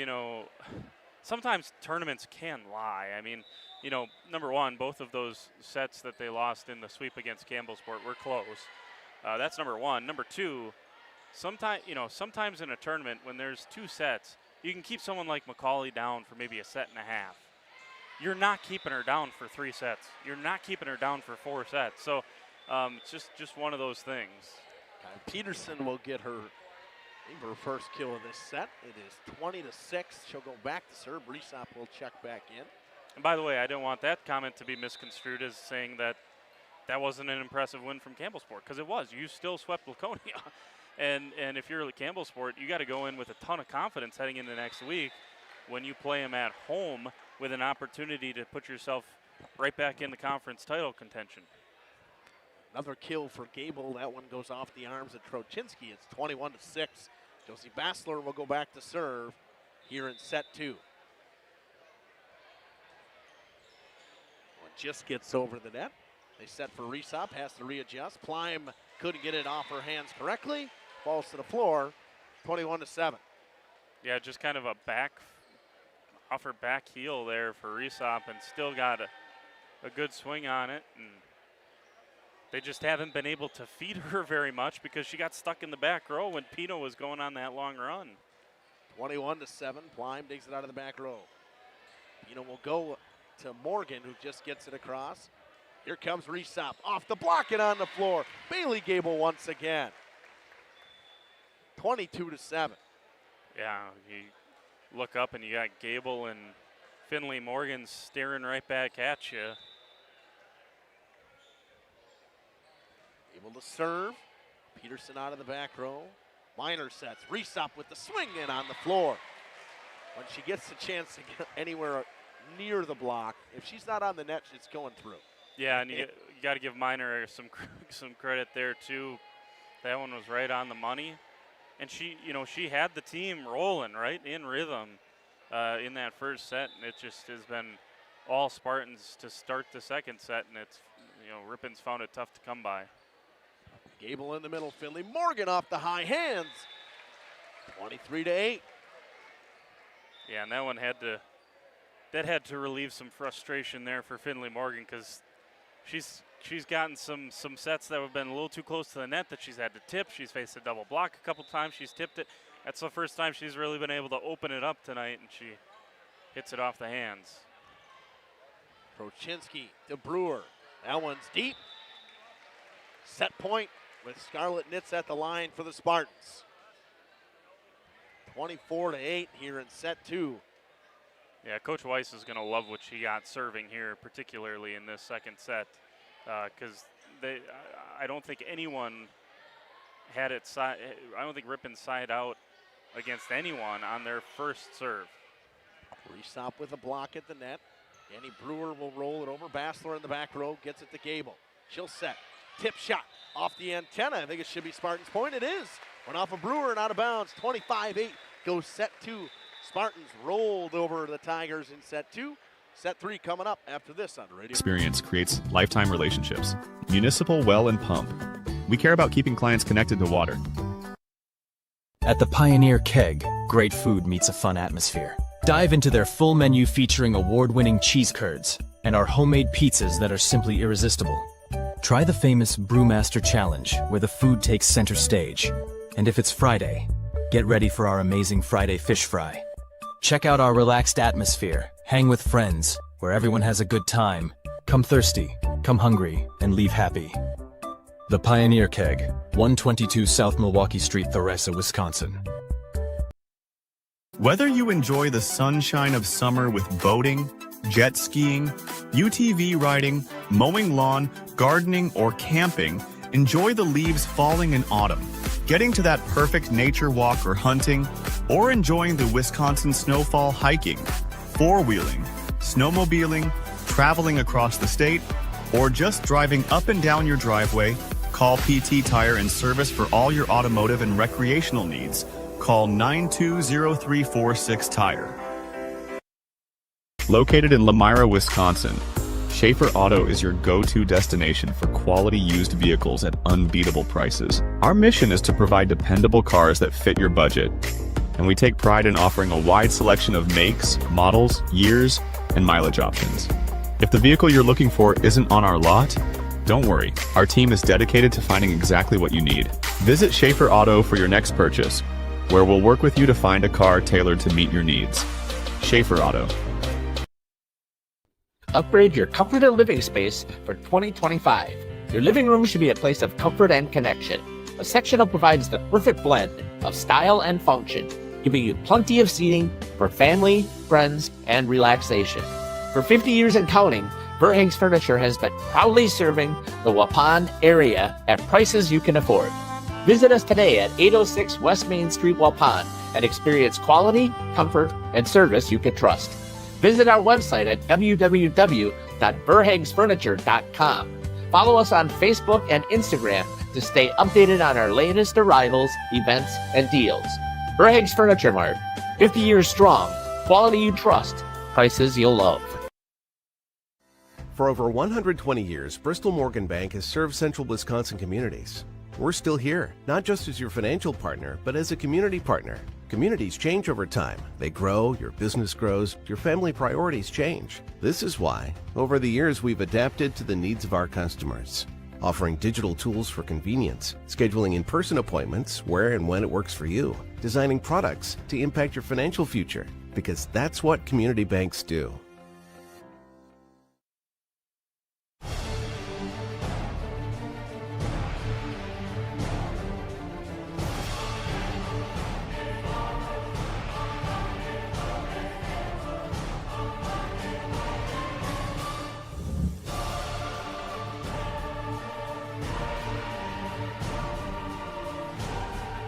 sometimes tournaments can lie. I mean, number one, both of those sets that they lost in the sweep against Campbellsport were close. That's number one. Number two, sometimes in a tournament when there's two sets, you can keep someone like McCauley down for maybe a set and a half. You're not keeping her down for 3 sets. You're not keeping her down for 4 sets. So it's just one of those things. Peterson will get her first kill of this set. It is 20-6. She'll go back to serve. Resop will check back in. And by the way, I don't want that comment to be misconstrued as saying that wasn't an impressive win from Campbellsport, because it was. You still swept Laconia. and if you're Campbellsport, you got to go in with a ton of confidence heading into next week when you play them at home with an opportunity to put yourself right back in the conference title contention. Another kill for Gable. That one goes off the arms of Trochinsky. It's 21-6. Josie Bassler will go back to serve here in set 2. One just gets over the net. They set for Resop, has to readjust. Plime couldn't get it off her hands correctly. Falls to the floor, 21-7. Yeah, just kind of off her back heel there for Resop, and still got a good swing on it. And they just haven't been able to feed her very much because she got stuck in the back row when Pino was going on that long run. 21-7. Plime digs it out of the back row. Pino will go to Morgan, who just gets it across. Here comes Resop off the block and on the floor. Bailey Gable once again. 22-7. Yeah, you look up and you got Gable and Finley Morgan staring right back at you. Able to serve. Peterson out of the back row. Minor sets. Resop with the swing in on the floor. When she gets the chance to get anywhere near the block, if she's not on the net, it's going through. Yeah, and you got to give Minor some credit there too. That one was right on the money, and she had the team rolling right in rhythm in that first set, and it just has been all Spartans to start the second set, and it's Ripon's found it tough to come by. Gable in the middle. Finley Morgan off the high hands. 23-8. Yeah, and that one had to relieve some frustration there for Finley Morgan, because she's gotten some sets that have been a little too close to the net that she's had to tip. She's faced a double block a couple times. She's tipped it. That's the first time she's really been able to open it up tonight, and she hits it off the hands. Trochinsky to Brewer. That one's deep. Set point with Scarlett Nitz at the line for the Spartans. 24-8 here in set 2. Yeah, Coach Weiss is going to love what she got serving here, particularly in this second set, because I don't think anyone had it side. I don't think Ripon side out against anyone on their first serve. Resop with a block at the net. Danny Brewer will roll it over. Bassler in the back row gets it to Gable. She'll set. Tip shot off the antenna. I think it should be Spartans' point. It is. Went off of Brewer and out of bounds. 25-8 goes set 2. Spartans rolled over the Tigers in set 2. Set 3 coming up after this on Radio. Experience creates lifetime relationships. Municipal Well and Pump. We care about keeping clients connected to water. At the Pioneer Keg, great food meets a fun atmosphere. Dive into their full menu featuring award-winning cheese curds and our homemade pizzas that are simply irresistible. Try the famous Brewmaster Challenge, where the food takes center stage. And if it's Friday, get ready for our amazing Friday fish fry. Check out our relaxed atmosphere, hang with friends, where everyone has a good time. Come thirsty, come hungry, and leave happy. The Pioneer Keg, 122 South Milwaukee Street, Theresa, Wisconsin. Whether you enjoy the sunshine of summer with boating, jet skiing, UTV riding, mowing lawn, gardening, or camping, enjoy the leaves falling in autumn, getting to that perfect nature walk or hunting, or enjoying the Wisconsin snowfall hiking, four-wheeling, snowmobiling, traveling across the state, or just driving up and down your driveway, call PT Tire and Service for all your automotive and recreational needs. Call 920-346-TIRE. Located in Lamira, Wisconsin, Schaefer Auto is your go-to destination for quality used vehicles at unbeatable prices. Our mission is to provide dependable cars that fit your budget, and we take pride in offering a wide selection of makes, models, years, and mileage options. If the vehicle you're looking for isn't on our lot, don't worry. Our team is dedicated to finding exactly what you need. Visit Schaefer Auto for your next purchase, where we'll work with you to find a car tailored to meet your needs. Schaefer Auto. Upgrade your comfort and living space for 2025. Your living room should be a place of comfort and connection. A sectional provides the perfect blend of style and function, giving you plenty of seating for family, friends, and relaxation. For 50 years and counting, Verheg's Furniture has been proudly serving the Waupun area at prices you can afford. Visit us today at 806 West Main Street, Waupun, and experience quality, comfort, and service you can trust. Visit our website at www.verhegsfurniture.com. Follow us on Facebook and Instagram to stay updated on our latest arrivals, events, and deals. Verheg's Furniture Mart, 50 years strong, quality you trust, prices you'll love. For over 120 years, Bristol Morgan Bank has served central Wisconsin communities. We're still here, not just as your financial partner, but as a community partner. Communities change over time. They grow, your business grows, your family priorities change. This is why, over the years, we've adapted to the needs of our customers, offering digital tools for convenience, scheduling in-person appointments where and when it works for you, designing products to impact your financial future, because that's what community banks do.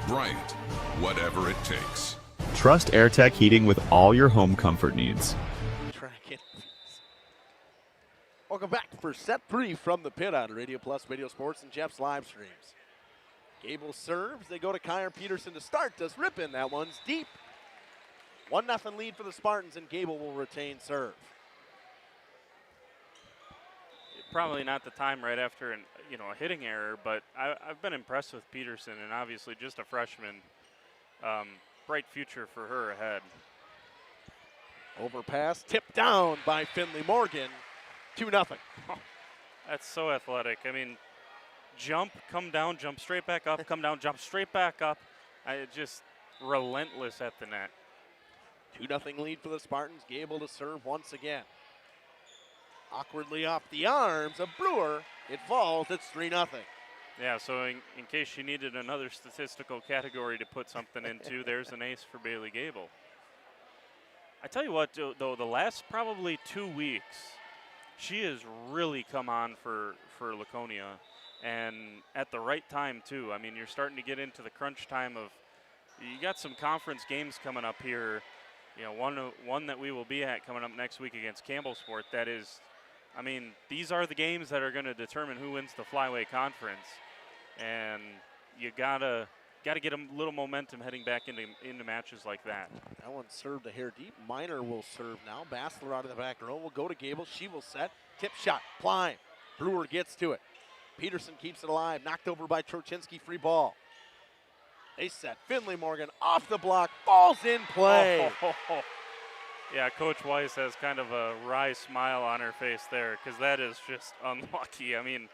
Bryant, whatever it takes. Trust AirTech Heating with all your home comfort needs. Welcome back for set 3 from the pit on Radio Plus, Radio Sports, and Jeff's live streams. Gable serves. They go to Kyer Peterson to start. Does Ripon. That one's deep. 1-0 lead for the Spartans, and Gable will retain serve. Probably not the time right after a hitting error, but I've been impressed with Peterson, and obviously just a freshman. Bright future for her ahead. Overpass, tipped down by Finley Morgan. 2-0. Oh, that's so athletic. I mean, jump, come down, jump straight back up, come down, jump straight back up. Just relentless at the net. 2-0 lead for the Spartans. Gable to serve once again. Awkwardly off the arms of Brewer. It falls. It's 3-0. Yeah, so in case you needed another statistical category to put something into, there's an ace for Bailey Gable. I tell you what, though, the last probably 2 weeks, she has really come on for Laconia, and at the right time, too. I mean, you're starting to get into the crunch time of, you got some conference games coming up here. One that we will be at coming up next week against Campbellsport. That is, I mean, these are the games that are going to determine who wins the Flyway Conference, and you gotta get a little momentum heading back into matches like that. That one served a hair deep. Miner will serve now. Bassler out of the back row will go to Gable. She will set. Tip shot. Climb. Brewer gets to it. Peterson keeps it alive. Knocked over by Troczynski. Free ball. They set. Finley Morgan off the block. Falls in play. Yeah, Coach Weiss has kind of a wry smile on her face there, because that is just unlucky. I mean,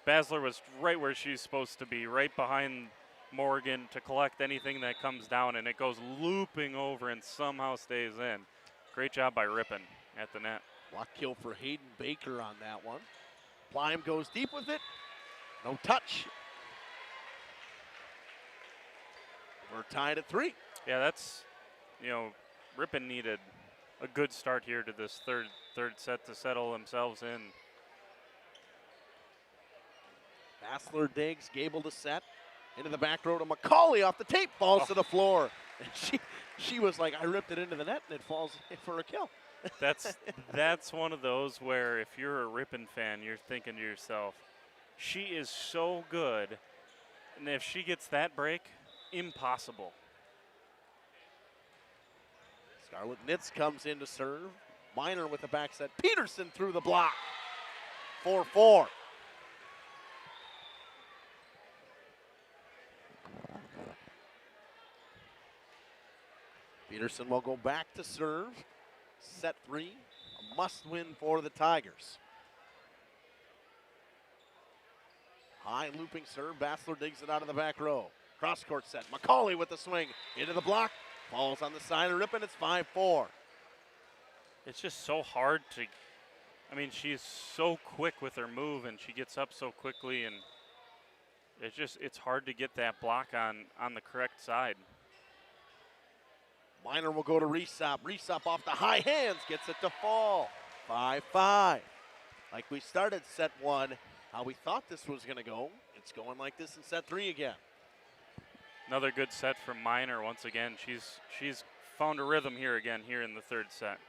Basler was right where she's supposed to be, right behind Morgan to collect anything that comes down, and it goes looping over and somehow stays in. Great job by Ripon at the net. Block kill for Hayden Baker on that one. Lime goes deep with it. No touch. We're tied at 3. Yeah, that's, Ripon needed a good start here to this third set to settle themselves in. Bassler digs, Gable to set. Into the back row to McCauley off the tape, falls to the floor. And she was like, I ripped it into the net, and it falls for a kill. That's one of those where if you're a Ripon fan, you're thinking to yourself, she is so good, and if she gets that break, impossible. Scarlett Nitz comes in to serve. Miner with the back set. Peterson through the block. 4-4. Peterson will go back to serve. Set 3. A must win for the Tigers. High looping serve. Bassler digs it out of the back row. Cross court set. McCauley with the swing. Into the block. Falls on the side of Ripon. It's 5-4. It's just so hard to, I mean, she's so quick with her move and she gets up so quickly, and it's hard to get that block on the correct side. Miner will go to Resop. Resop off the high hands, gets it to fall. 5-5. Like we started set 1, how we thought this was going to go. It's going like this in set 3 again. Another good set from Miner once again. She's found a rhythm here again here in the third set.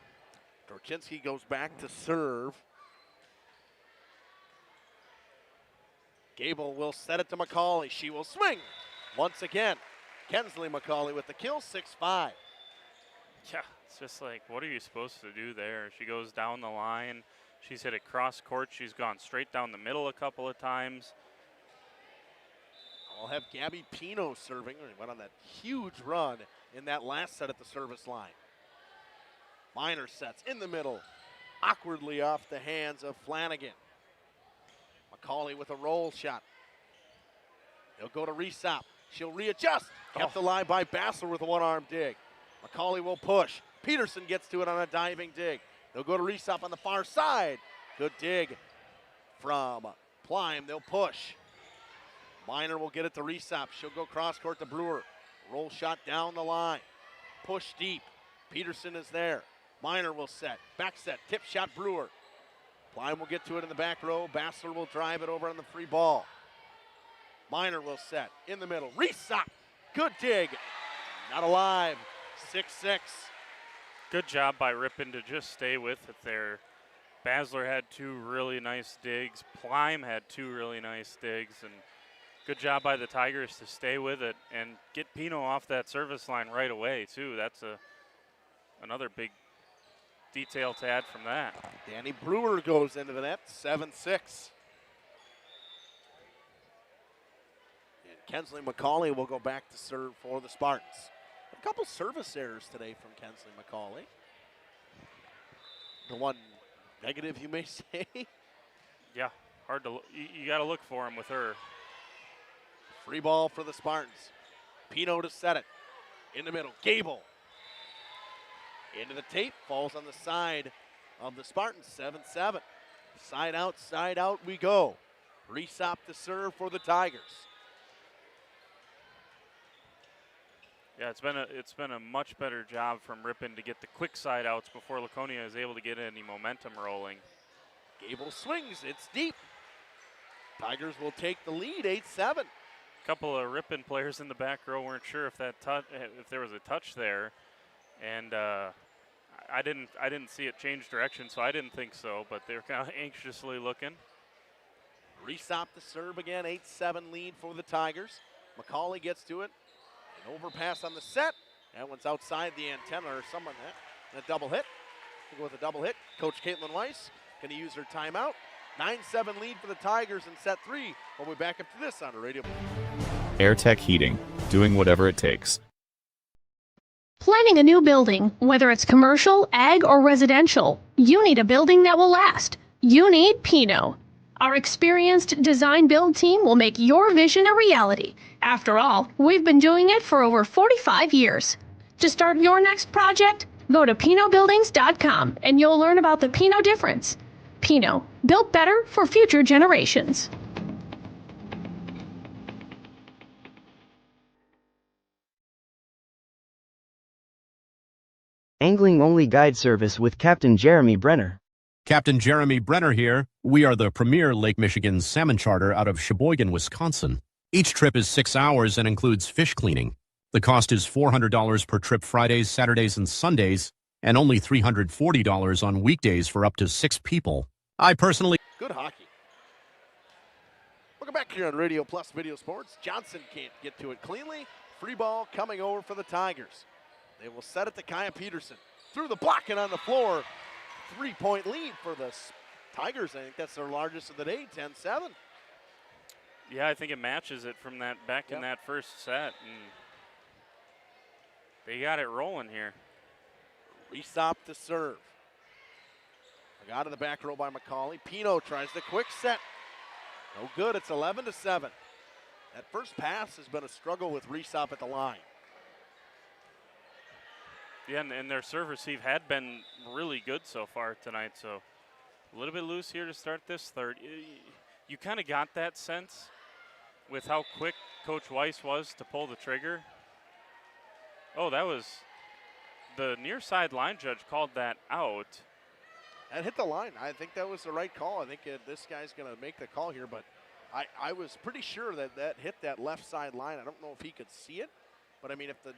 Dorchinski goes back to serve. Gable will set it to McCauley. She will swing once again. Kensley McCauley with the kill, 6-5. Yeah, it's just like, what are you supposed to do there? She goes down the line. She's hit it cross court. She's gone straight down the middle a couple of times. I'll have Gabby Pino serving. He went on that huge run in that last set at the service line. Miner sets in the middle, awkwardly off the hands of Flanagan. McCauley with a roll shot. They'll go to Resop. She'll readjust. Kept alive by Bassler with a one-arm dig. McCauley will push. Peterson gets to it on a diving dig. They'll go to Resop on the far side. Good dig from Plime. They'll push. Miner will get it to Resop. She'll go cross court to Brewer. Roll shot down the line. Push deep. Peterson is there. Miner will set. Back set. Tip shot Brewer. Plime will get to it in the back row. Bassler will drive it over on the free ball. Miner will set. In the middle. Resop. Good dig. Not alive. 6-6. Good job by Ripon to just stay with it there. Basler had 2 really nice digs. Plime had 2 really nice digs. And good job by the Tigers to stay with it and get Pino off that service line right away, too. That's another big detail to add from that. Danny Brewer goes into the net, 7-6. And Kensley McCauley will go back to serve for the Spartans. A couple service errors today from Kensley McCauley. The one negative, you may say. Yeah, hard to you got to look for him with her. Free ball for the Spartans. Pino to set it. In the middle, Gable. Into the tape, falls on the side of the Spartans, 7-7. Side out we go. Resop to serve for the Tigers. Yeah, it's been a much better job from Ripon to get the quick side outs before Laconia is able to get any momentum rolling. Gable swings, it's deep. Tigers will take the lead, 8-7. A couple of Ripon players in the back row weren't sure if there was a touch there, and I didn't see it change direction, so I didn't think so, but they were kind of anxiously looking. Resop to serve again, 8-7 lead for the Tigers. McCauley gets to it. An overpass on the set. That one's outside the antenna or someone. And a double hit. We'll go with a double hit. Coach Caitlin Weiss going to use her timeout. 9-7 lead for the Tigers in set 3. We'll be back up to this on the radio. AirTech Heating, doing whatever it takes. Planning a new building, whether it's commercial, ag, or residential, you need a building that will last. You need Pino. Our experienced design build team will make your vision a reality. After all, we've been doing it for over 45 years. To start your next project, go to pinobuildings.com and you'll learn about the Pino difference. Pino, built better for future generations. Angling-only guide service with Captain Jeremy Brenner. Captain Jeremy Brenner here. We are the premier Lake Michigan salmon charter out of Sheboygan, Wisconsin. Each trip is 6 hours and includes fish cleaning. The cost is $400 per trip Fridays, Saturdays, and Sundays, and only $340 on weekdays for up to 6 people. I personally... Good hockey. Welcome back here on Radio Plus Video Sports. Johnson can't get to it cleanly. Free ball coming over for the Tigers. They will set it to Kaya Peterson. Through the block and on the floor. 3-point lead for the Tigers. I think that's their largest of the day, 10-7. Yeah, I think it matches it from that back in that first set. And they got it rolling here. Resop to serve. Got in the back row by McCauley. Pino tries the quick set. No good. It's 11-7. That first pass has been a struggle with Resop at the line. Yeah, and their serve receive had been really good so far tonight. So a little bit loose here to start this third. You kind of got that sense with how quick Coach Weiss was to pull the trigger. Oh, that was the near side line judge called that out. That hit the line. I think that was the right call. I think this guy's going to make the call here, but I was pretty sure that hit that left side line. I don't know if he could see it, but I mean, if the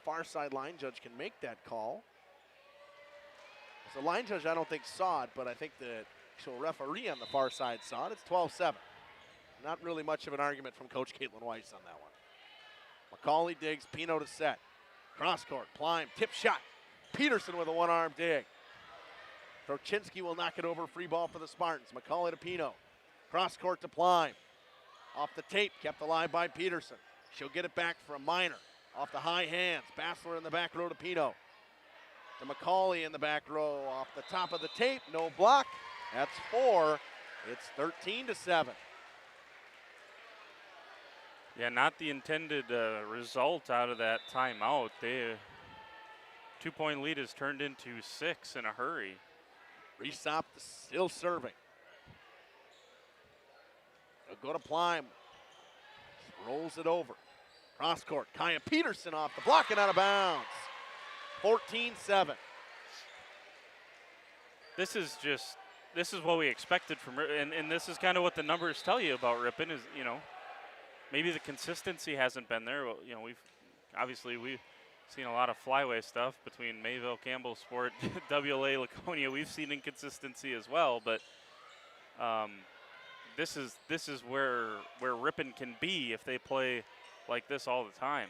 far side line judge can make that call. The line judge, I don't think saw it, but I think the actual referee on the far side saw it. It's 12-7. Not really much of an argument from Coach Caitlin Weiss on that one. McCauley digs, Pino to set. Cross court, Plime, tip shot. Peterson with a one-arm dig. Trochinski will knock it over, free ball for the Spartans. McCauley to Pino. Cross court to Plime. Off the tape, kept alive by Peterson. She'll get it back from Minor. Off the high hands, Bassler in the back row to Pino. To McCauley in the back row, off the top of the tape, no block. That's 4. It's 13-7. Yeah, not the intended result out of that timeout. They 2-point lead is turned into 6 in a hurry. Resop still serving. They'll go to Plime. Rolls it over. Cross court. Kaya Peterson off the block and out of bounds. 14-7. This is what we expected from Ripon, and this is kind of what the numbers tell you about Ripon is, maybe the consistency hasn't been there. Well, we've seen a lot of flyway stuff between Mayville, Campbell Sport, WLA, Laconia. We've seen inconsistency as well, but this is where Ripon can be if they play like this all the time.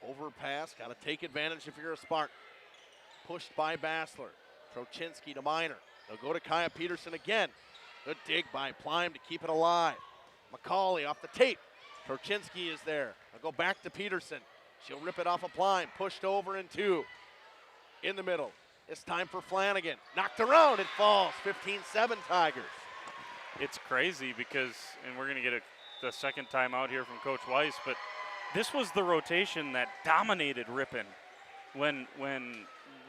Overpass, got to take advantage if you're a Spartan. Pushed by Bassler. Trochinski to Minor. They'll go to Kaya Peterson again. Good dig by Plime to keep it alive. McCauley off the tape. Trochinski is there. They'll go back to Peterson. She'll rip it off of Plime. Pushed over in 2. In the middle. It's time for Flanagan. Knocked around. It falls. 15-7 Tigers. It's crazy because, and we're going to get the second time out here from Coach Weiss, but this was the rotation that dominated Ripon when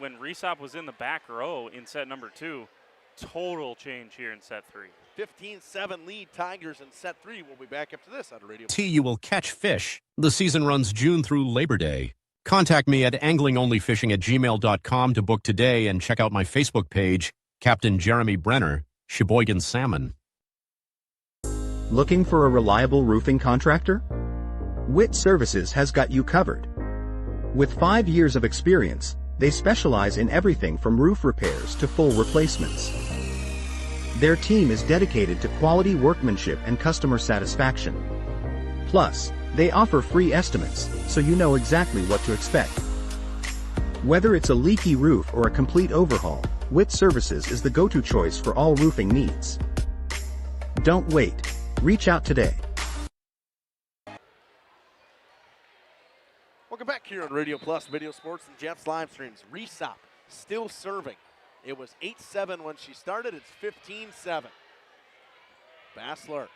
Resop was in the back row in set number 2. Total change here in set 3. 15-7 lead Tigers in set 3. We'll be back after this on Radio. You will catch fish. The season runs June through Labor Day. Contact me at anglingonlyfishing@gmail.com to book today and check out my Facebook page, Captain Jeremy Brenner, Sheboygan Salmon. Looking for a reliable roofing contractor? Witt Services has got you covered. With 5 years of experience, they specialize in everything from roof repairs to full replacements. Their team is dedicated to quality workmanship and customer satisfaction. Plus, they offer free estimates, so you know exactly what to expect. Whether it's a leaky roof or a complete overhaul, Witt Services is the go-to choice for all roofing needs. Don't wait. Reach out today. Welcome back here on Radio Plus Video Sports and Jeff's live streams. Resop still serving. It was 8-7 when she started. It's 15-7. Bassler.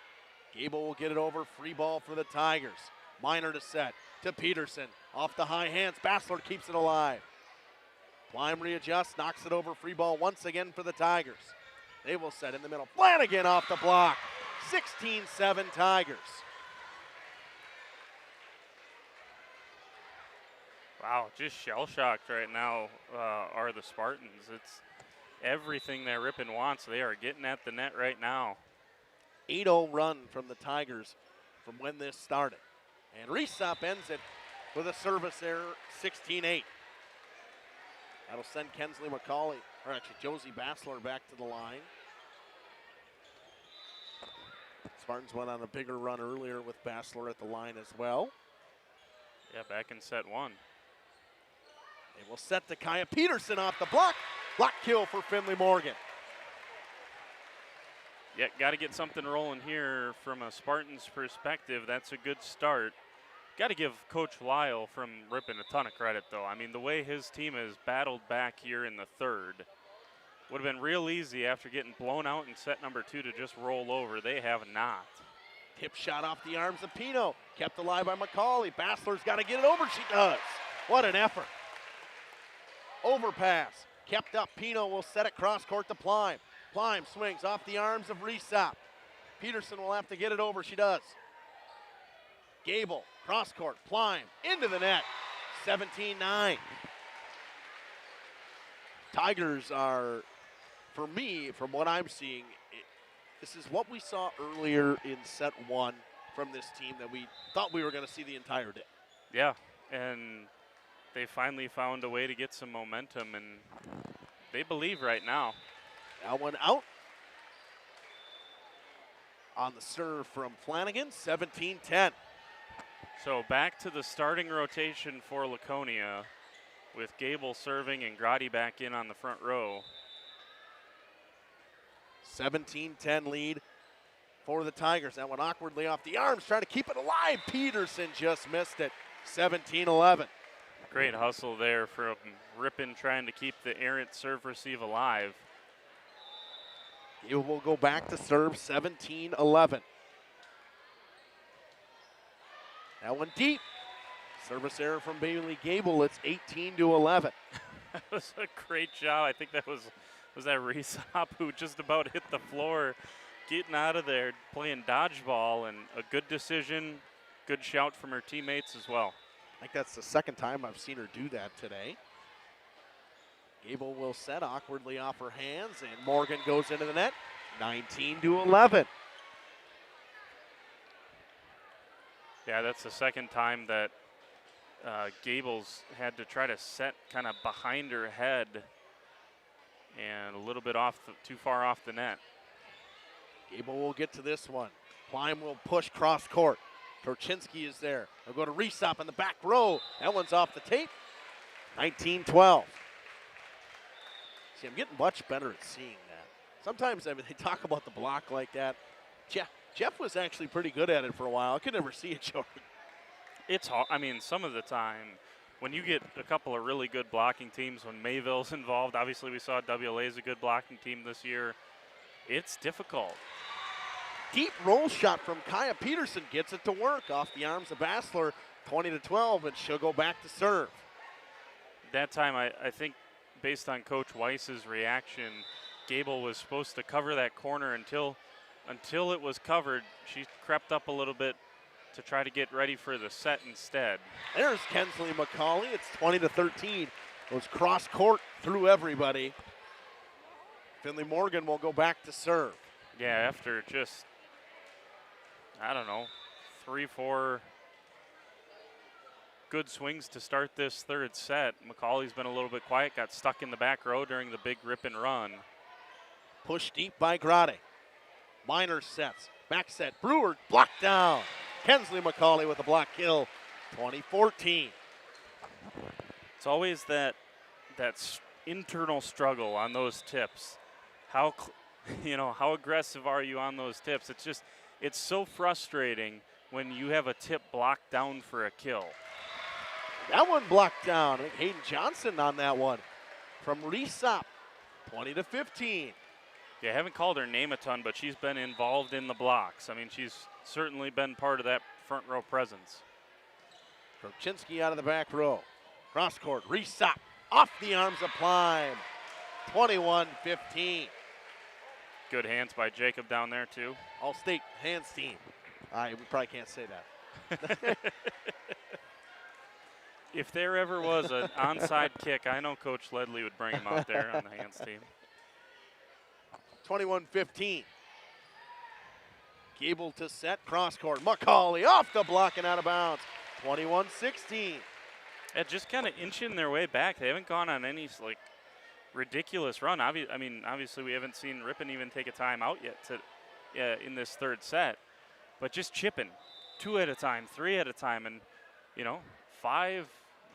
Gable will get it over. Free ball for the Tigers. Minor to set. To Peterson. Off the high hands. Bassler keeps it alive. Plime readjusts. Knocks it over. Free ball once again for the Tigers. They will set in the middle. Flanagan off the block. 16-7 Tigers. Wow, just shell-shocked right now are the Spartans. It's everything that Ripon wants. They are getting at the net right now. 8-0 run from the Tigers from when this started. And Resop ends it with a service error, 16-8. That'll send Kensley McCauley, or actually Josie Bassler, back to the line. Spartans went on a bigger run earlier with Bassler at the line as well. Yeah, back in set 1. They will set to Kaya Peterson off the block. Block kill for Finley Morgan. Yeah, got to get something rolling here from a Spartans perspective. That's a good start. Got to give Coach Lyle from Ripon a ton of credit, though. I mean, the way his team has battled back here in the third would have been real easy after getting blown out in set number 2 to just roll over. They have not. Tip shot off the arms of Pino. Kept alive by McCauley. Bassler's got to get it over. She does. What an effort. Overpass. Kept up. Pino will set it cross court to Plime. Plime swings off the arms of Resop. Peterson will have to get it over. She does. Gable, cross court, Plime, into the net. 17-9. Tigers are, for me, from what I'm seeing, this is what we saw earlier in set 1 from this team that we thought we were going to see the entire day. Yeah, and they finally found a way to get some momentum, and they believe right now. That one out. On the serve from Flanagan, 17-10. So back to the starting rotation for Laconia with Gable serving and Grotti back in on the front row. 17-10 lead for the Tigers. That one awkwardly off the arms, trying to keep it alive. Peterson just missed it. 17-11. Great hustle there from Ripon trying to keep the errant serve receive alive. It will go back to serve, 17-11. That one deep. Service error from Bailey Gable. It's 18-11. That was a great job. I think that was that Resop who just about hit the floor, getting out of there, playing dodgeball, and a good decision, good shout from her teammates as well. I think that's the second time I've seen her do that today. Gable will set awkwardly off her hands, and Morgan goes into the net, 19-11. Yeah, that's the second time that Gable's had to try to set kind of behind her head and a little bit too far off the net. Gable will get to this one. Klein will push cross court. Torchinski is there. They'll go to Resop in the back row. That one's off the tape. 19-12. See, I'm getting much better at seeing that. Sometimes, I mean, they talk about the block like that. Jeff was actually pretty good at it for a while. I could never see it, Jordan. It's hard. I mean, some of the time, when you get a couple of really good blocking teams, when Mayville's involved, obviously we saw WLA is a good blocking team this year. It's difficult. Deep roll shot from Kaya Peterson gets it to work off the arms of Bassler, 20-12, and she'll go back to serve. That time, I think, based on Coach Weiss's reaction, Gable was supposed to cover that corner until it was covered. She crept up a little bit to try to get ready for the set instead. There's Kensley McCauley. It's 20-13. Goes cross court through everybody. Finley Morgan will go back to serve. Yeah, after just, I don't know, 3-4 good swings to start this third set. McCauley's been a little bit quiet, got stuck in the back row during the big Ripon run. Push deep by Grotti. Minor sets. Back set. Brewer blocked down. Kensley McCauley with a block kill. 20-14. It's always that internal struggle on those tips. How aggressive are you on those tips? It's so frustrating when you have a tip blocked down for a kill. That one blocked down. I think Hayden Johnson on that one from Resop. 20-15. Yeah, I haven't called her name a ton, but she's been involved in the blocks. I mean, she's certainly been part of that front row presence. Torchinski out of the back row. Cross court, Resop off the arms of Plime. 21-15. Good hands by Jacob down there, too. All-state hands team. We probably can't say that. If there ever was an onside kick, I know Coach Ledley would bring him out there on the hands team. 21-15. Gable to set, cross court. McCauley off the block and out of bounds. 21-16. just kind of inching their way back. They haven't gone on any like ridiculous run. Obviously we haven't seen Ripon even take a timeout yet in this third set, but just chipping 2 at a time, 3 at a time, and 5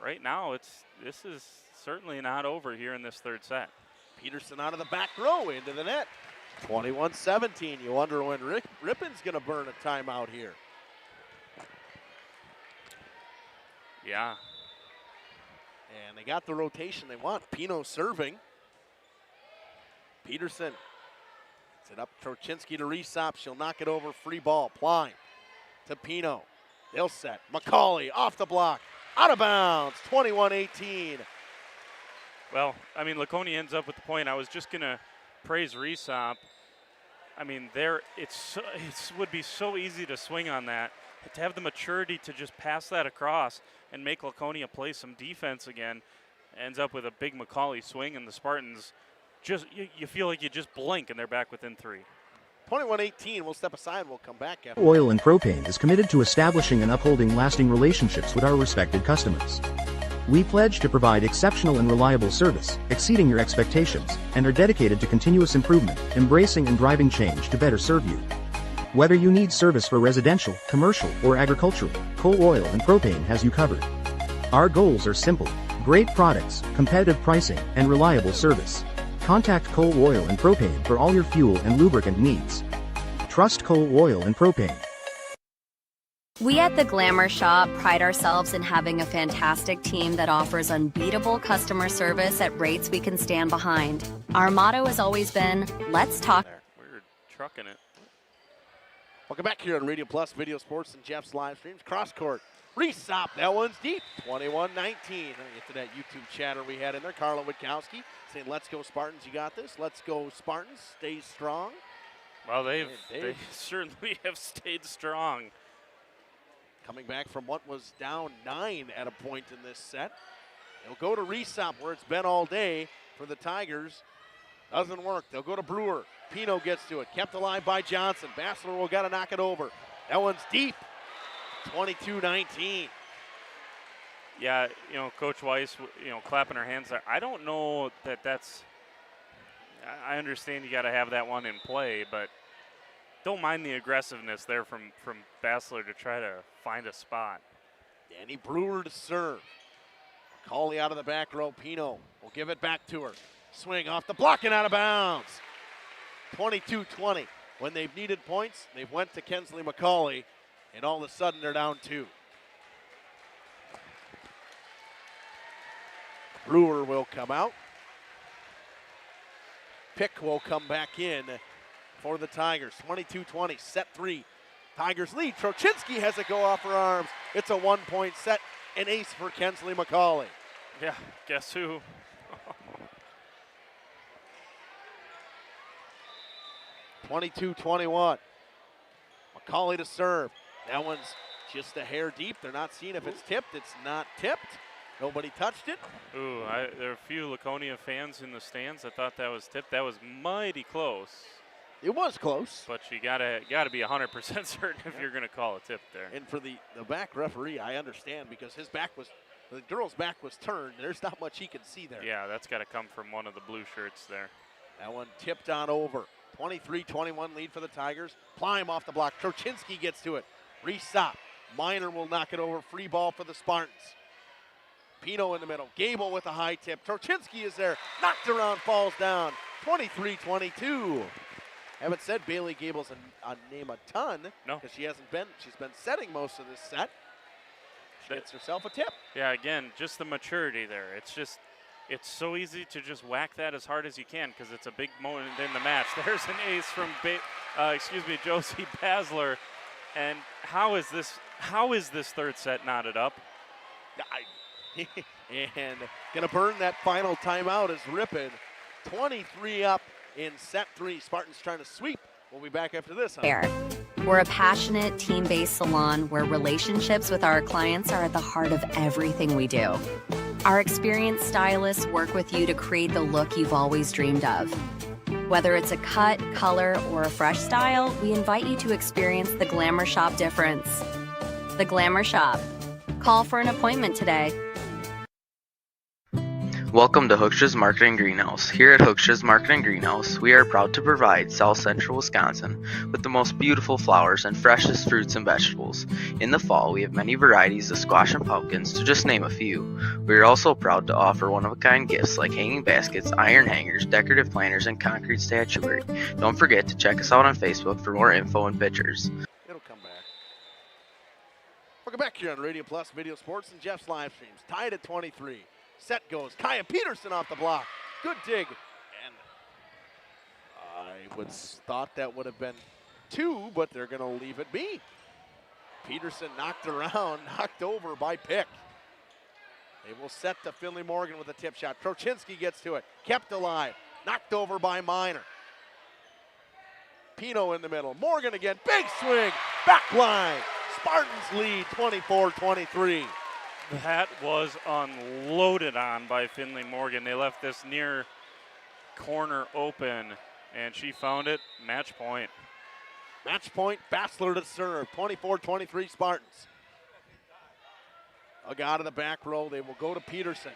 right now. This is certainly not over here in this third set. Peterson out of the back row into the net. 21-17. You wonder when Ripon's going to burn a timeout here. Yeah. And they got the rotation they want. Pino serving. Peterson gets it up. Trochinsky to Resop. She'll knock it over. Free ball. Pline to Pino. They'll set. McCauley off the block. Out of bounds. 21-18. Well, Laconia ends up with the point. I was just going to praise Resop. It would be so easy to swing on that. To have the maturity to just pass that across and make Laconia play some defense again. Ends up with a big McCauley swing, and the Spartans you feel like you just blink and they're back within 3. 21-18. We'll step aside. We'll come back after. Oil and Propane is committed to establishing and upholding lasting relationships with our respected customers. We pledge to provide exceptional and reliable service, exceeding your expectations, and are dedicated to continuous improvement, embracing and driving change to better serve you. Whether you need service for residential, commercial, or agricultural, Coal Oil and Propane has you covered. Our goals are simple: great products, competitive pricing, and reliable service. Contact Coal Oil and Propane for all your fuel and lubricant needs. Trust Coal Oil and Propane. We at the Glamour Shop pride ourselves in having a fantastic team that offers unbeatable customer service at rates we can stand behind. Our motto has always been, let's talk. We're trucking it. Welcome back here on Radio Plus, Video Sports, and Jeff's live streams. Cross court. Resop. That one's deep. 21-19. Get to that YouTube chatter we had in there. Carla Witkowski saying, let's go Spartans. You got this. Let's go Spartans. Stay strong. Well, they certainly have stayed strong. Coming back from what was down 9 at a point in this set. They'll go to Resop where it's been all day for the Tigers. Doesn't work. They'll go to Brewer. Pino gets to it. Kept alive by Johnson. Bassler will got to knock it over. That one's deep. 22-19. Yeah, Coach Weiss, clapping her hands there. I don't know that's. I understand you got to have that one in play, but don't mind the aggressiveness there from Bassler to try to find a spot. Danny Brewer to serve. Cauley out of the back row. Pino will give it back to her. Swing off the block and out of bounds. 22-20. When they've needed points, they've went to Kensley McCauley, and all of a sudden they're down 2. Brewer will come out. Pick will come back in for the Tigers. 22-20, set 3. Tigers lead. Trochinsky has it go off her arms. It's a 1-point set, an ace for Kensley McCauley. Yeah, guess who? 22-21. McCauley to serve. That one's just a hair deep. They're not seeing if it's tipped. It's not tipped. Nobody touched it. Ooh, there are a few Laconia fans in the stands that thought that was tipped. That was mighty close. It was close. But you gotta be 100% certain if you're gonna call a tip there. And for the back referee, I understand because the girl's back was turned. There's not much he can see there. Yeah, that's gotta come from one of the blue shirts there. That one tipped on over. 23-21 lead for the Tigers. Plime off the block. Trochinsky gets to it. Resop. Miner will knock it over. Free ball for the Spartans. Pino in the middle. Gable with a high tip. Trochinsky is there. Knocked around, falls down. 23-22. Haven't said Bailey Gable's a name a ton. No. Because she's been setting most of this set. She gets herself a tip. Yeah, again, just the maturity there. It's so easy to just whack that as hard as you can because it's a big moment in the match. There's an ace from Josie Basler. And how is this third set knotted up? And gonna burn that final timeout as Ripon 23 up in set 3. Spartans trying to sweep. We'll be back after this. We're a passionate, team-based salon where relationships with our clients are at the heart of everything we do. Our experienced stylists work with you to create the look you've always dreamed of. Whether it's a cut, color, or a fresh style, we invite you to experience the Glamour Shop difference. The Glamour Shop. Call for an appointment today. Welcome to Hooksha's Marketing Greenhouse. Here at Hooksha's Marketing Greenhouse, we are proud to provide South Central Wisconsin with the most beautiful flowers and freshest fruits and vegetables. In the fall, we have many varieties of squash and pumpkins, to just name a few. We are also proud to offer one-of-a-kind gifts like hanging baskets, iron hangers, decorative planters, and concrete statuary. Don't forget to check us out on Facebook for more info and pictures. It'll come back. Welcome back here on Radio Plus Video Sports and Jeff's live streams. Tied at 23. Set goes. Kaya Peterson off the block. Good dig. And I would thought that would have been 2, but they're going to leave it be. Peterson knocked around, knocked over by Pick. They will set to Finley Morgan with a tip shot. Trochinski gets to it. Kept alive. Knocked over by Minor. Pino in the middle. Morgan again. Big swing. Back line. Spartans lead 24-23. That was unloaded on by Finley Morgan. They left this near corner open, and she found it. Match point. Match point, Bassler to serve. 24-23 Spartans. Out of the back row. They will go to Peterson.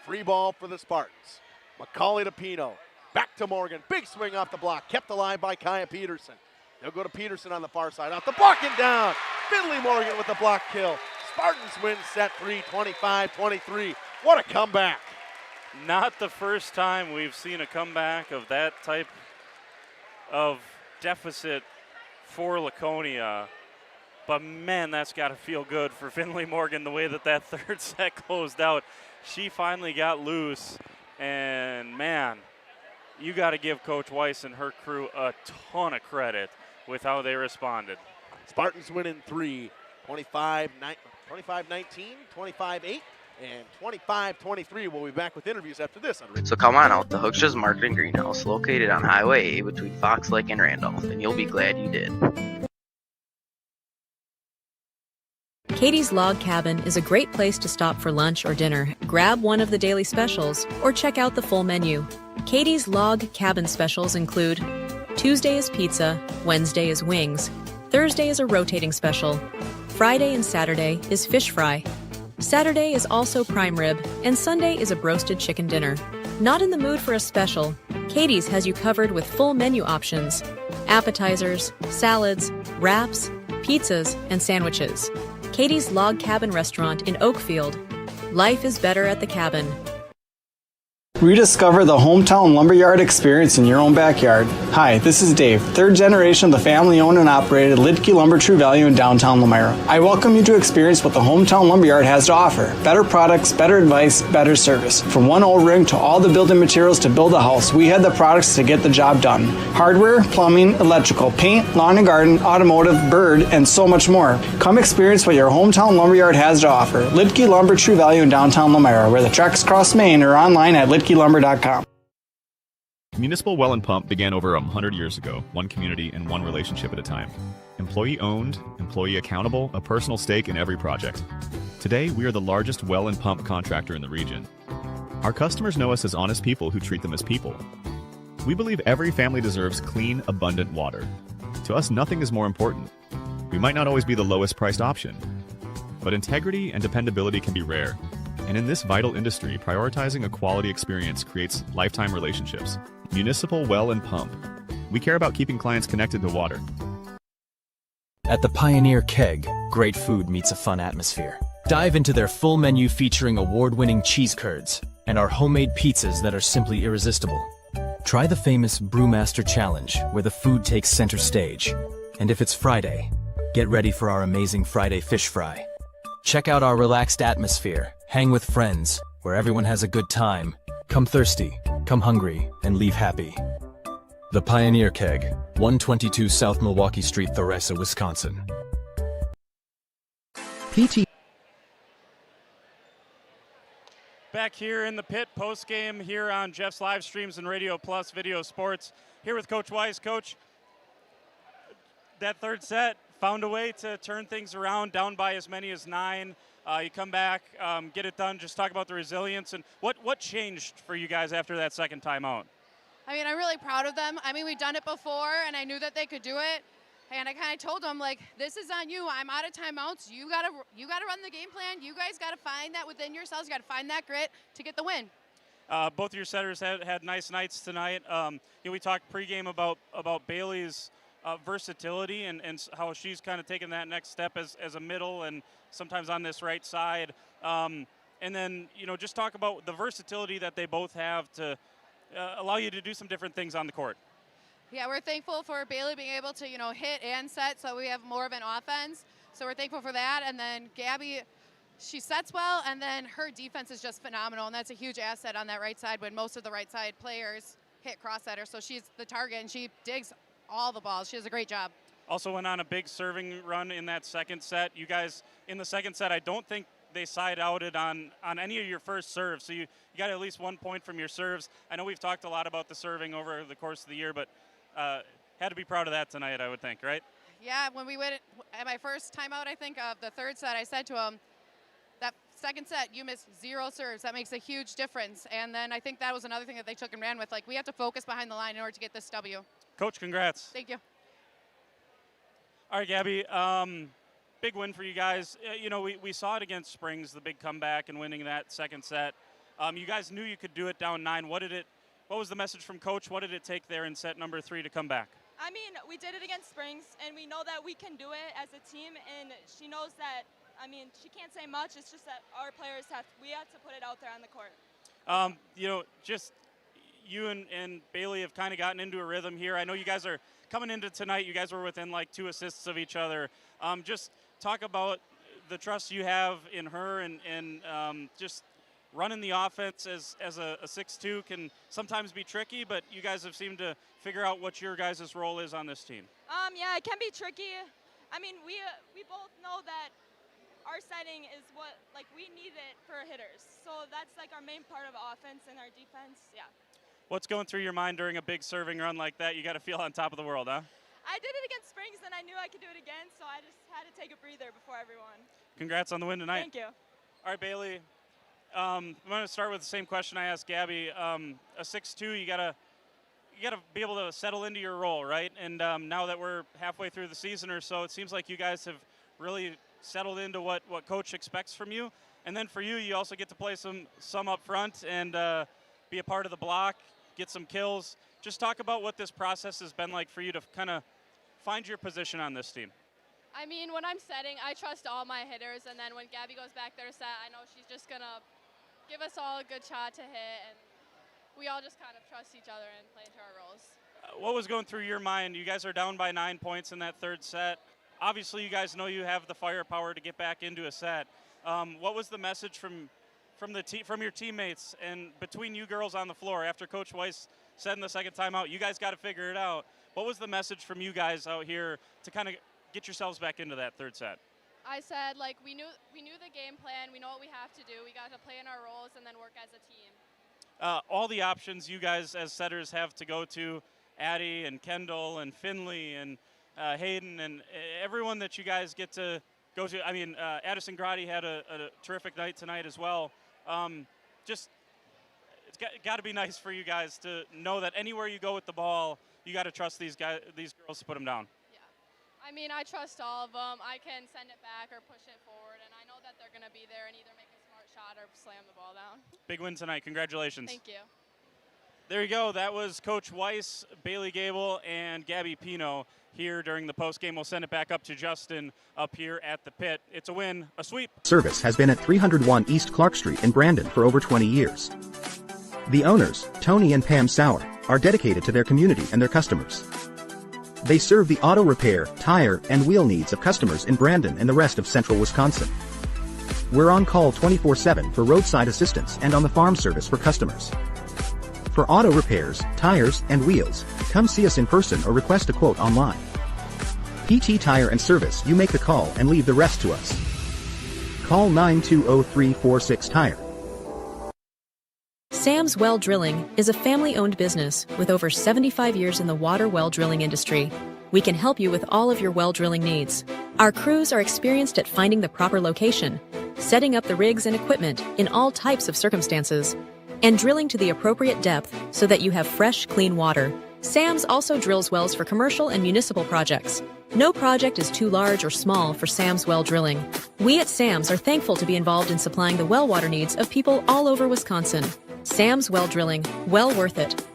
Free ball for the Spartans. McCauley to Pino. Back to Morgan. Big swing off the block. Kept alive by Kaya Peterson. They'll go to Peterson on the far side. Off the block and down. Finley Morgan with the block kill. Spartans win set 3, 25-23. What a comeback. Not the first time we've seen a comeback of that type of deficit for Laconia. But, man, that's got to feel good for Finley Morgan the way that third set closed out. She finally got loose. And, man, you got to give Coach Weiss and her crew a ton of credit with how they responded. Spartans win in 3, 25-19, 25-8, and 25-23. We'll be back with interviews after this. So come on out to Hooksha's Marketing Greenhouse, located on Highway A between Fox Lake and Randolph, and you'll be glad you did. Katie's Log Cabin is a great place to stop for lunch or dinner, grab one of the daily specials, or check out the full menu. Katie's Log Cabin specials include Tuesday is pizza, Wednesday is wings, Thursday is a rotating special, Friday and Saturday is fish fry, Saturday is also prime rib, and Sunday is a broasted chicken dinner. Not in the mood for a special? Katie's has you covered with full menu options, appetizers, salads, wraps, pizzas, and sandwiches. Katie's Log Cabin Restaurant in Oakfield. Life is better at the cabin. Rediscover the hometown lumberyard experience in your own backyard. Hi, this is Dave, third generation of the family-owned and operated Lidke Lumber True Value in downtown Lamira. I welcome you to experience what the hometown lumberyard has to offer. Better products, better advice, better service. From one O-ring to all the building materials to build a house, we had the products to get the job done. Hardware, plumbing, electrical, paint, lawn and garden, automotive, bird, and so much more. Come experience what your hometown lumberyard has to offer. Lidke Lumber True Value in downtown Lamira, where the tracks cross Main, or online at lidkelumber.com. Municipal Well and Pump began over 100 years ago, one community and one relationship at a time. Employee owned, employee accountable, a personal stake in every project. Today, we are the largest well and pump contractor in the region. Our customers know us as honest people who treat them as people. We believe every family deserves clean, abundant water. To us, nothing is more important. We might not always be the lowest priced option, but integrity and dependability can be rare. And in this vital industry, prioritizing a quality experience creates lifetime relationships. Municipal Well and Pump. We care about keeping clients connected to water. At the Pioneer Keg, great food meets a fun atmosphere. Dive into their full menu featuring award-winning cheese curds and our homemade pizzas that are simply irresistible. Try the famous Brewmaster Challenge, where the food takes center stage. And if it's Friday, get ready for our amazing Friday fish fry. Check out our relaxed atmosphere. Hang with friends, where everyone has a good time. Come thirsty, come hungry, and leave happy. The Pioneer Keg, 122 South Milwaukee Street, Theresa, Wisconsin. PT. Back here in the pit, post-game here on Jeff's live streams and Radio Plus Video Sports. Here with Coach Weiss. Coach, that third set, found a way to turn things around, down by as many as 9. You come back, get it done. Just talk about the resilience and what changed for you guys after that second timeout. I mean, I'm really proud of them. I mean, we've done it before, and I knew that they could do it. And I kind of told them, like, this is on you. I'm out of timeouts. You gotta run the game plan. You guys gotta find that within yourselves. You gotta find that grit to get the win. Both of your setters had nice nights tonight. We talked pregame about Bailey's versatility and how she's kind of taken that next step as a middle and sometimes on this right side. And then, just talk about the versatility that they both have to allow you to do some different things on the court. Yeah, we're thankful for Bailey being able to, hit and set, so we have more of an offense. So we're thankful for that. And then Gabby, she sets well, and then her defense is just phenomenal, and that's a huge asset on that right side when most of the right side players hit cross-setter. So she's the target, and she digs all the balls. She does a great job. Also went on a big serving run in that second set. You guys, in the second set, I don't think they side-outed on any of your first serves. So you got at least 1 point from your serves. I know we've talked a lot about the serving over the course of the year, but had to be proud of that tonight, I would think, right? Yeah, when we went at my first timeout, I think, of the third set, I said to him, that second set, you missed 0 serves. That makes a huge difference. And then I think that was another thing that they took and ran with. Like, we have to focus behind the line in order to get this W. Coach, congrats. Thank you. All right, Gabby, big win for you guys. We saw it against Springs, the big comeback and winning that second set. You guys knew you could do it down 9. What was the message from Coach? What did it take there in set number 3 to come back? I mean, we did it against Springs, and we know that we can do it as a team, and she knows that. I mean, she can't say much. It's just that our players we have to put it out there on the court. Just you and Bailey have kind of gotten into a rhythm here. I know you guys are coming into tonight. You guys were within like 2 assists of each other. Just talk about the trust you have in her and just running the offense as a 6'2" can sometimes be tricky, but you guys have seemed to figure out what your guys' role is on this team. Yeah, it can be tricky. I mean, we both know that our setting is what, we need it for hitters. So that's our main part of offense and our defense, yeah. What's going through your mind during a big serving run like that? You got to feel on top of the world, huh? I did it against Springs, and I knew I could do it again, so I just had to take a breather before everyone. Congrats on the win tonight. Thank you. All right, Bailey. I'm going to start with the same question I asked Gabby. A 6'2", you gotta be able to settle into your role, right? And now that we're halfway through the season or so, it seems like you guys have really settled into what Coach expects from you. And then for you, you also get to play some up front and be a part of the block, get some kills. Just talk about what this process has been like for you to kind of find your position on this team. I mean, when I'm setting, I trust all my hitters, and then when Gabby goes back there to set, I know she's just going to give us all a good shot to hit, and we all just kind of trust each other and play into our roles. What was going through your mind? You guys are down by 9 points in that third set. Obviously, you guys know you have the firepower to get back into a set. What was the message from your teammates and between you girls on the floor after Coach Weiss said in the second timeout, you guys got to figure it out? What was the message from you guys out here to kind of get yourselves back into that third set? I said, we knew the game plan. We know what we have to do. We got to play in our roles and then work as a team. All the options you guys as setters have to go to, Addie and Kendall and Finley and Hayden and everyone that you guys get to go to. I mean, Addison Grotti had a terrific night tonight as well. It's got to be nice for you guys to know that anywhere you go with the ball, you got to trust these girls to put them down. I mean, I trust all of them. I can send it back or push it forward, and I know that they're going to be there and either make a smart shot or slam the ball down. Big win tonight. Congratulations. Thank you. There you go. That was Coach Weiss, Bailey Gable, and Gabby Pino here during the postgame. We'll send it back up to Justin up here at the pit. It's a win, a sweep. Service has been at 301 East Clark Street in Brandon for over 20 years. The owners, Tony and Pam Sauer, are dedicated to their community and their customers. They serve the auto repair, tire, and wheel needs of customers in Brandon and the rest of central Wisconsin. We're on call 24/7 for roadside assistance and on the farm service for customers. For auto repairs, tires, and wheels, come see us in person or request a quote online. PT Tire and Service, you make the call and leave the rest to us. Call 920-346-TIRE. Sam's Well Drilling is a family-owned business with over 75 years in the water well drilling industry. We can help you with all of your well drilling needs. Our crews are experienced at finding the proper location, setting up the rigs and equipment in all types of circumstances, and drilling to the appropriate depth so that you have fresh, clean water. Sam's also drills wells for commercial and municipal projects. No project is too large or small for Sam's Well Drilling. We at Sam's are thankful to be involved in supplying the well water needs of people all over Wisconsin. Sam's Well Drilling, well worth it.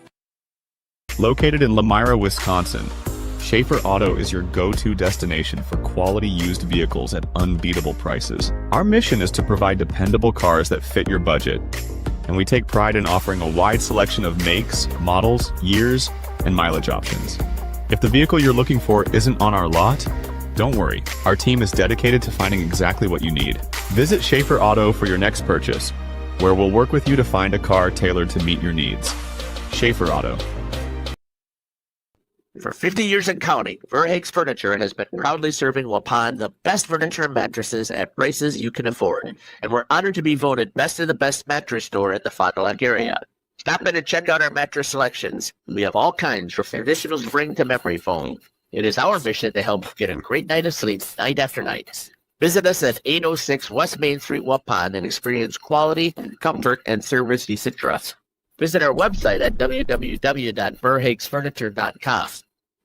Located in Lamira, Wisconsin, Schaefer Auto is your go-to destination for quality used vehicles at unbeatable prices. Our mission is to provide dependable cars that fit your budget, and we take pride in offering a wide selection of makes, models, years, and mileage options. If the vehicle you're looking for isn't on our lot, don't worry, our team is dedicated to finding exactly what you need. Visit Schaefer Auto for your next purchase, where we'll work with you to find a car tailored to meet your needs. Schaefer Auto. For 50 years and counting, Verhaeg's Furniture has been proudly serving Waupun the best furniture and mattresses at prices you can afford. And we're honored to be voted best of the best mattress store at the Fond du Lac area. Stop in and check out our mattress selections. We have all kinds from traditional spring to memory foam. It is our mission to help get a great night of sleep night after night. Visit us at 806 West Main Street, Waupun, and experience quality, comfort, and service you should trust. Visit our website at www.verhaegsfurniture.com.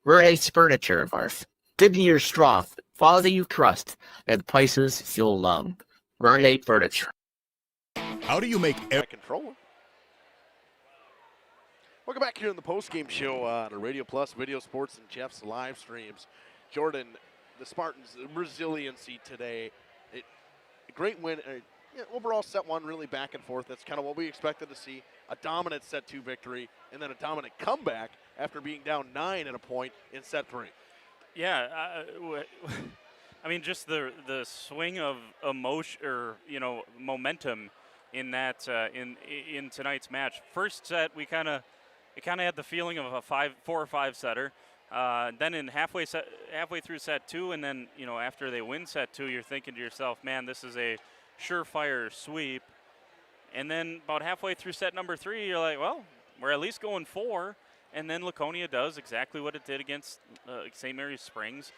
Verhaeg's Furniture, Marth. 50 years strong, quality you trust, and prices you'll love. Verhaeg Furniture. How do you make control? Welcome back here in the postgame show on Radio Plus, Video Sports, and Jeff's live streams. Jordan, the Spartans' resiliency today. A great win. Overall, set one really back and forth. That's kind of what we expected to see. A dominant set two victory, and then a dominant comeback after being down 9 at a point in set 3. Yeah, I mean, just the swing of emotion or momentum in that in tonight's match. First set, it kind of had the feeling of a 4 or 5 setter. Then in halfway through set 2, and then after they win set 2, you're thinking to yourself, man, this is a surefire sweep. And then about halfway through set number 3, you're like, well, we're at least going 4. And then Laconia does exactly what it did against St. Mary's Springs.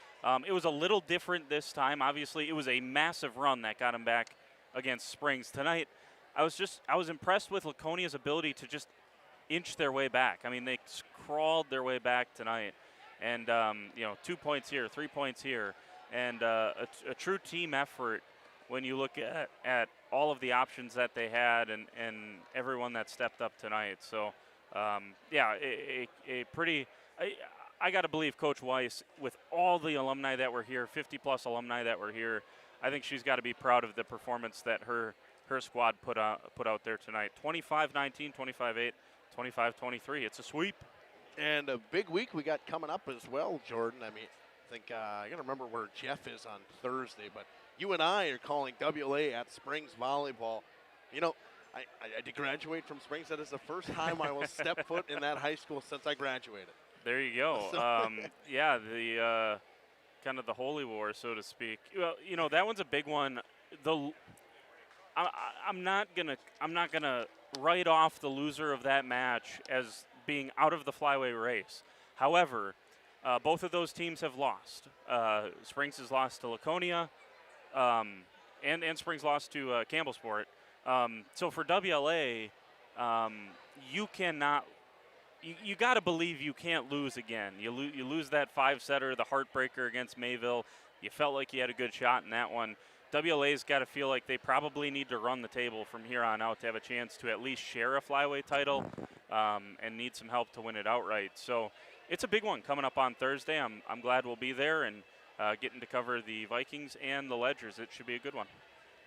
It was a little different this time. Obviously, it was a massive run that got them back against Springs. Tonight, I was impressed with Laconia's ability to just inch their way back. I mean, they crawled their way back tonight. And, 2 points here, 3 points here. And a true team effort when you look at all of the options that they had and everyone that stepped up tonight. So, a pretty I got to believe Coach Weiss, with all the alumni that were here, 50-plus alumni that were here, I think she's got to be proud of the performance that her squad put out there tonight. 25-19, 25-8, 25-23. It's a sweep. And a big week we got coming up as well, Jordan. I mean, I think I got to remember where Jeff is on Thursday, but you and I are calling WLA at Springs Volleyball. I did graduate from Springs. That is the first time I will step foot in that high school since I graduated. There you go. The kind of the holy war, so to speak. Well, that one's a big one. I'm not gonna write off the loser of that match as being out of the flyweight race. However, both of those teams have lost. Springs has lost to Laconia, and Springs lost to Campbellsport. So for WLA, you cannot. You got to believe you can't lose again. You lose that 5-setter, the heartbreaker against Mayville. You felt like you had a good shot in that one. WLA's got to feel like they probably need to run the table from here on out to have a chance to at least share a flyweight title, and need some help to win it outright. So it's a big one coming up on Thursday. I'm glad we'll be there and getting to cover the Vikings and the Ledgers. It should be a good one.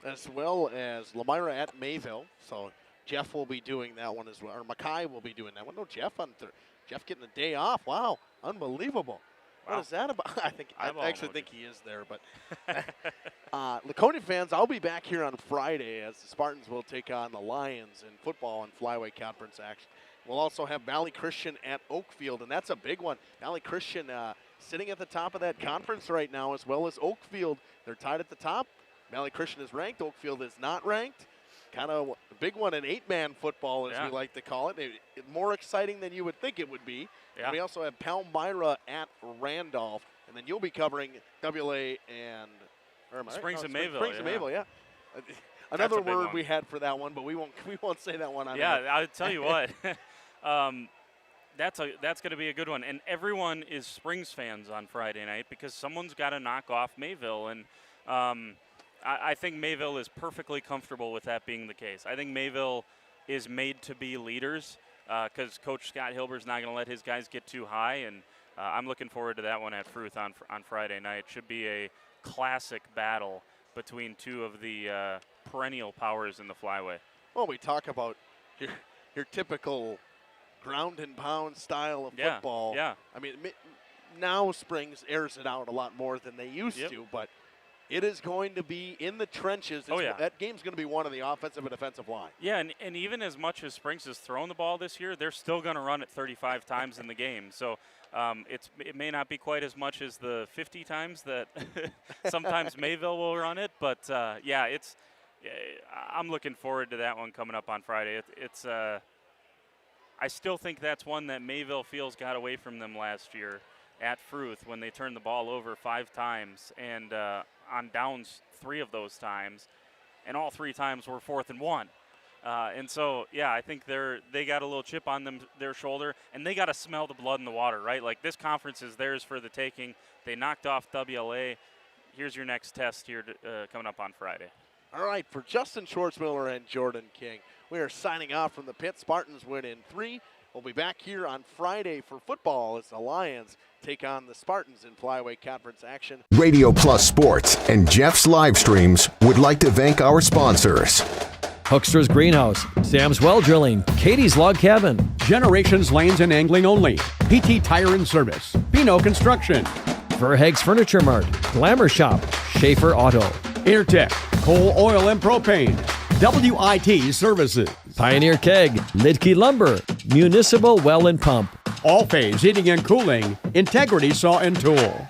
As well as Lamira at Mayville. So Jeff will be doing that one as well, or Mackay will be doing that one. No, Jeff Jeff getting a day off. Wow, unbelievable. Wow. What is that about? I actually think he is there, but Laconia fans, I'll be back here on Friday as the Spartans will take on the Lions in football and flyweight conference action. We'll also have Valley Christian at Oakfield, and that's a big one. Valley Christian sitting at the top of that conference right now, as well as Oakfield. They're tied at the top. Valley Christian is ranked. Oakfield is not ranked. Kind of a big one in 8-man football, as we like to call it. More exciting than you would think it would be. Yeah. And we also have Palmyra at Randolph, and then you'll be covering WLA and Springs and Mayville. Springs and Mayville, yeah. Another word we had for that one, but we won't say that one on Yeah, I'll tell you what. That's going to be a good one. And everyone is Springs fans on Friday night because someone's got to knock off Mayville. And I think Mayville is perfectly comfortable with that being the case. I think Mayville is made to be leaders because Coach Scott Hilber's not going to let his guys get too high, and I'm looking forward to that one at Fruth on Friday night. Should be a classic battle between two of the perennial powers in the flyway. Well, we talk about your typical ground and pound style of football. Yeah. I mean, now Springs airs it out a lot more than they used to, but it is going to be in the trenches. That game's going to be one on the offensive and defensive line. Yeah, and even as much as Springs has thrown the ball this year, they're still going to run it 35 times in the game. So it may not be quite as much as the 50 times that sometimes Mayville will run it, but I'm looking forward to that one coming up on Friday. I still think that's one that Mayville feels got away from them last year at Fruth when they turned the ball over 5 times and on downs 3 of those times, and all 3 times were 4th and 1. And so, I think they got a little chip on their shoulder, and they got to smell the blood in the water, right? Like, this conference is theirs for the taking. They knocked off WLA. Here's your next test here coming up on Friday. All right, for Justin Schwartzmiller and Jordan King, we are signing off from the pit. Spartans win in 3. We'll be back here on Friday for football as the Lions take on the Spartans in Flyway Conference action. Radio Plus Sports and Jeff's live streams would like to thank our sponsors. Hoekstra's Greenhouse, Sam's Well Drilling, Katie's Log Cabin, Generations Lanes and Angling Only, PT Tire and Service, Pino Construction, Verheg's Furniture Mart, Glamour Shop, Schaefer Auto, Airtech, Coal, Oil, and Propane, WIT Services, Pioneer Keg, Lidke Lumber, Municipal Well and Pump, All Phase Heating and Cooling, Integrity Saw and Tool.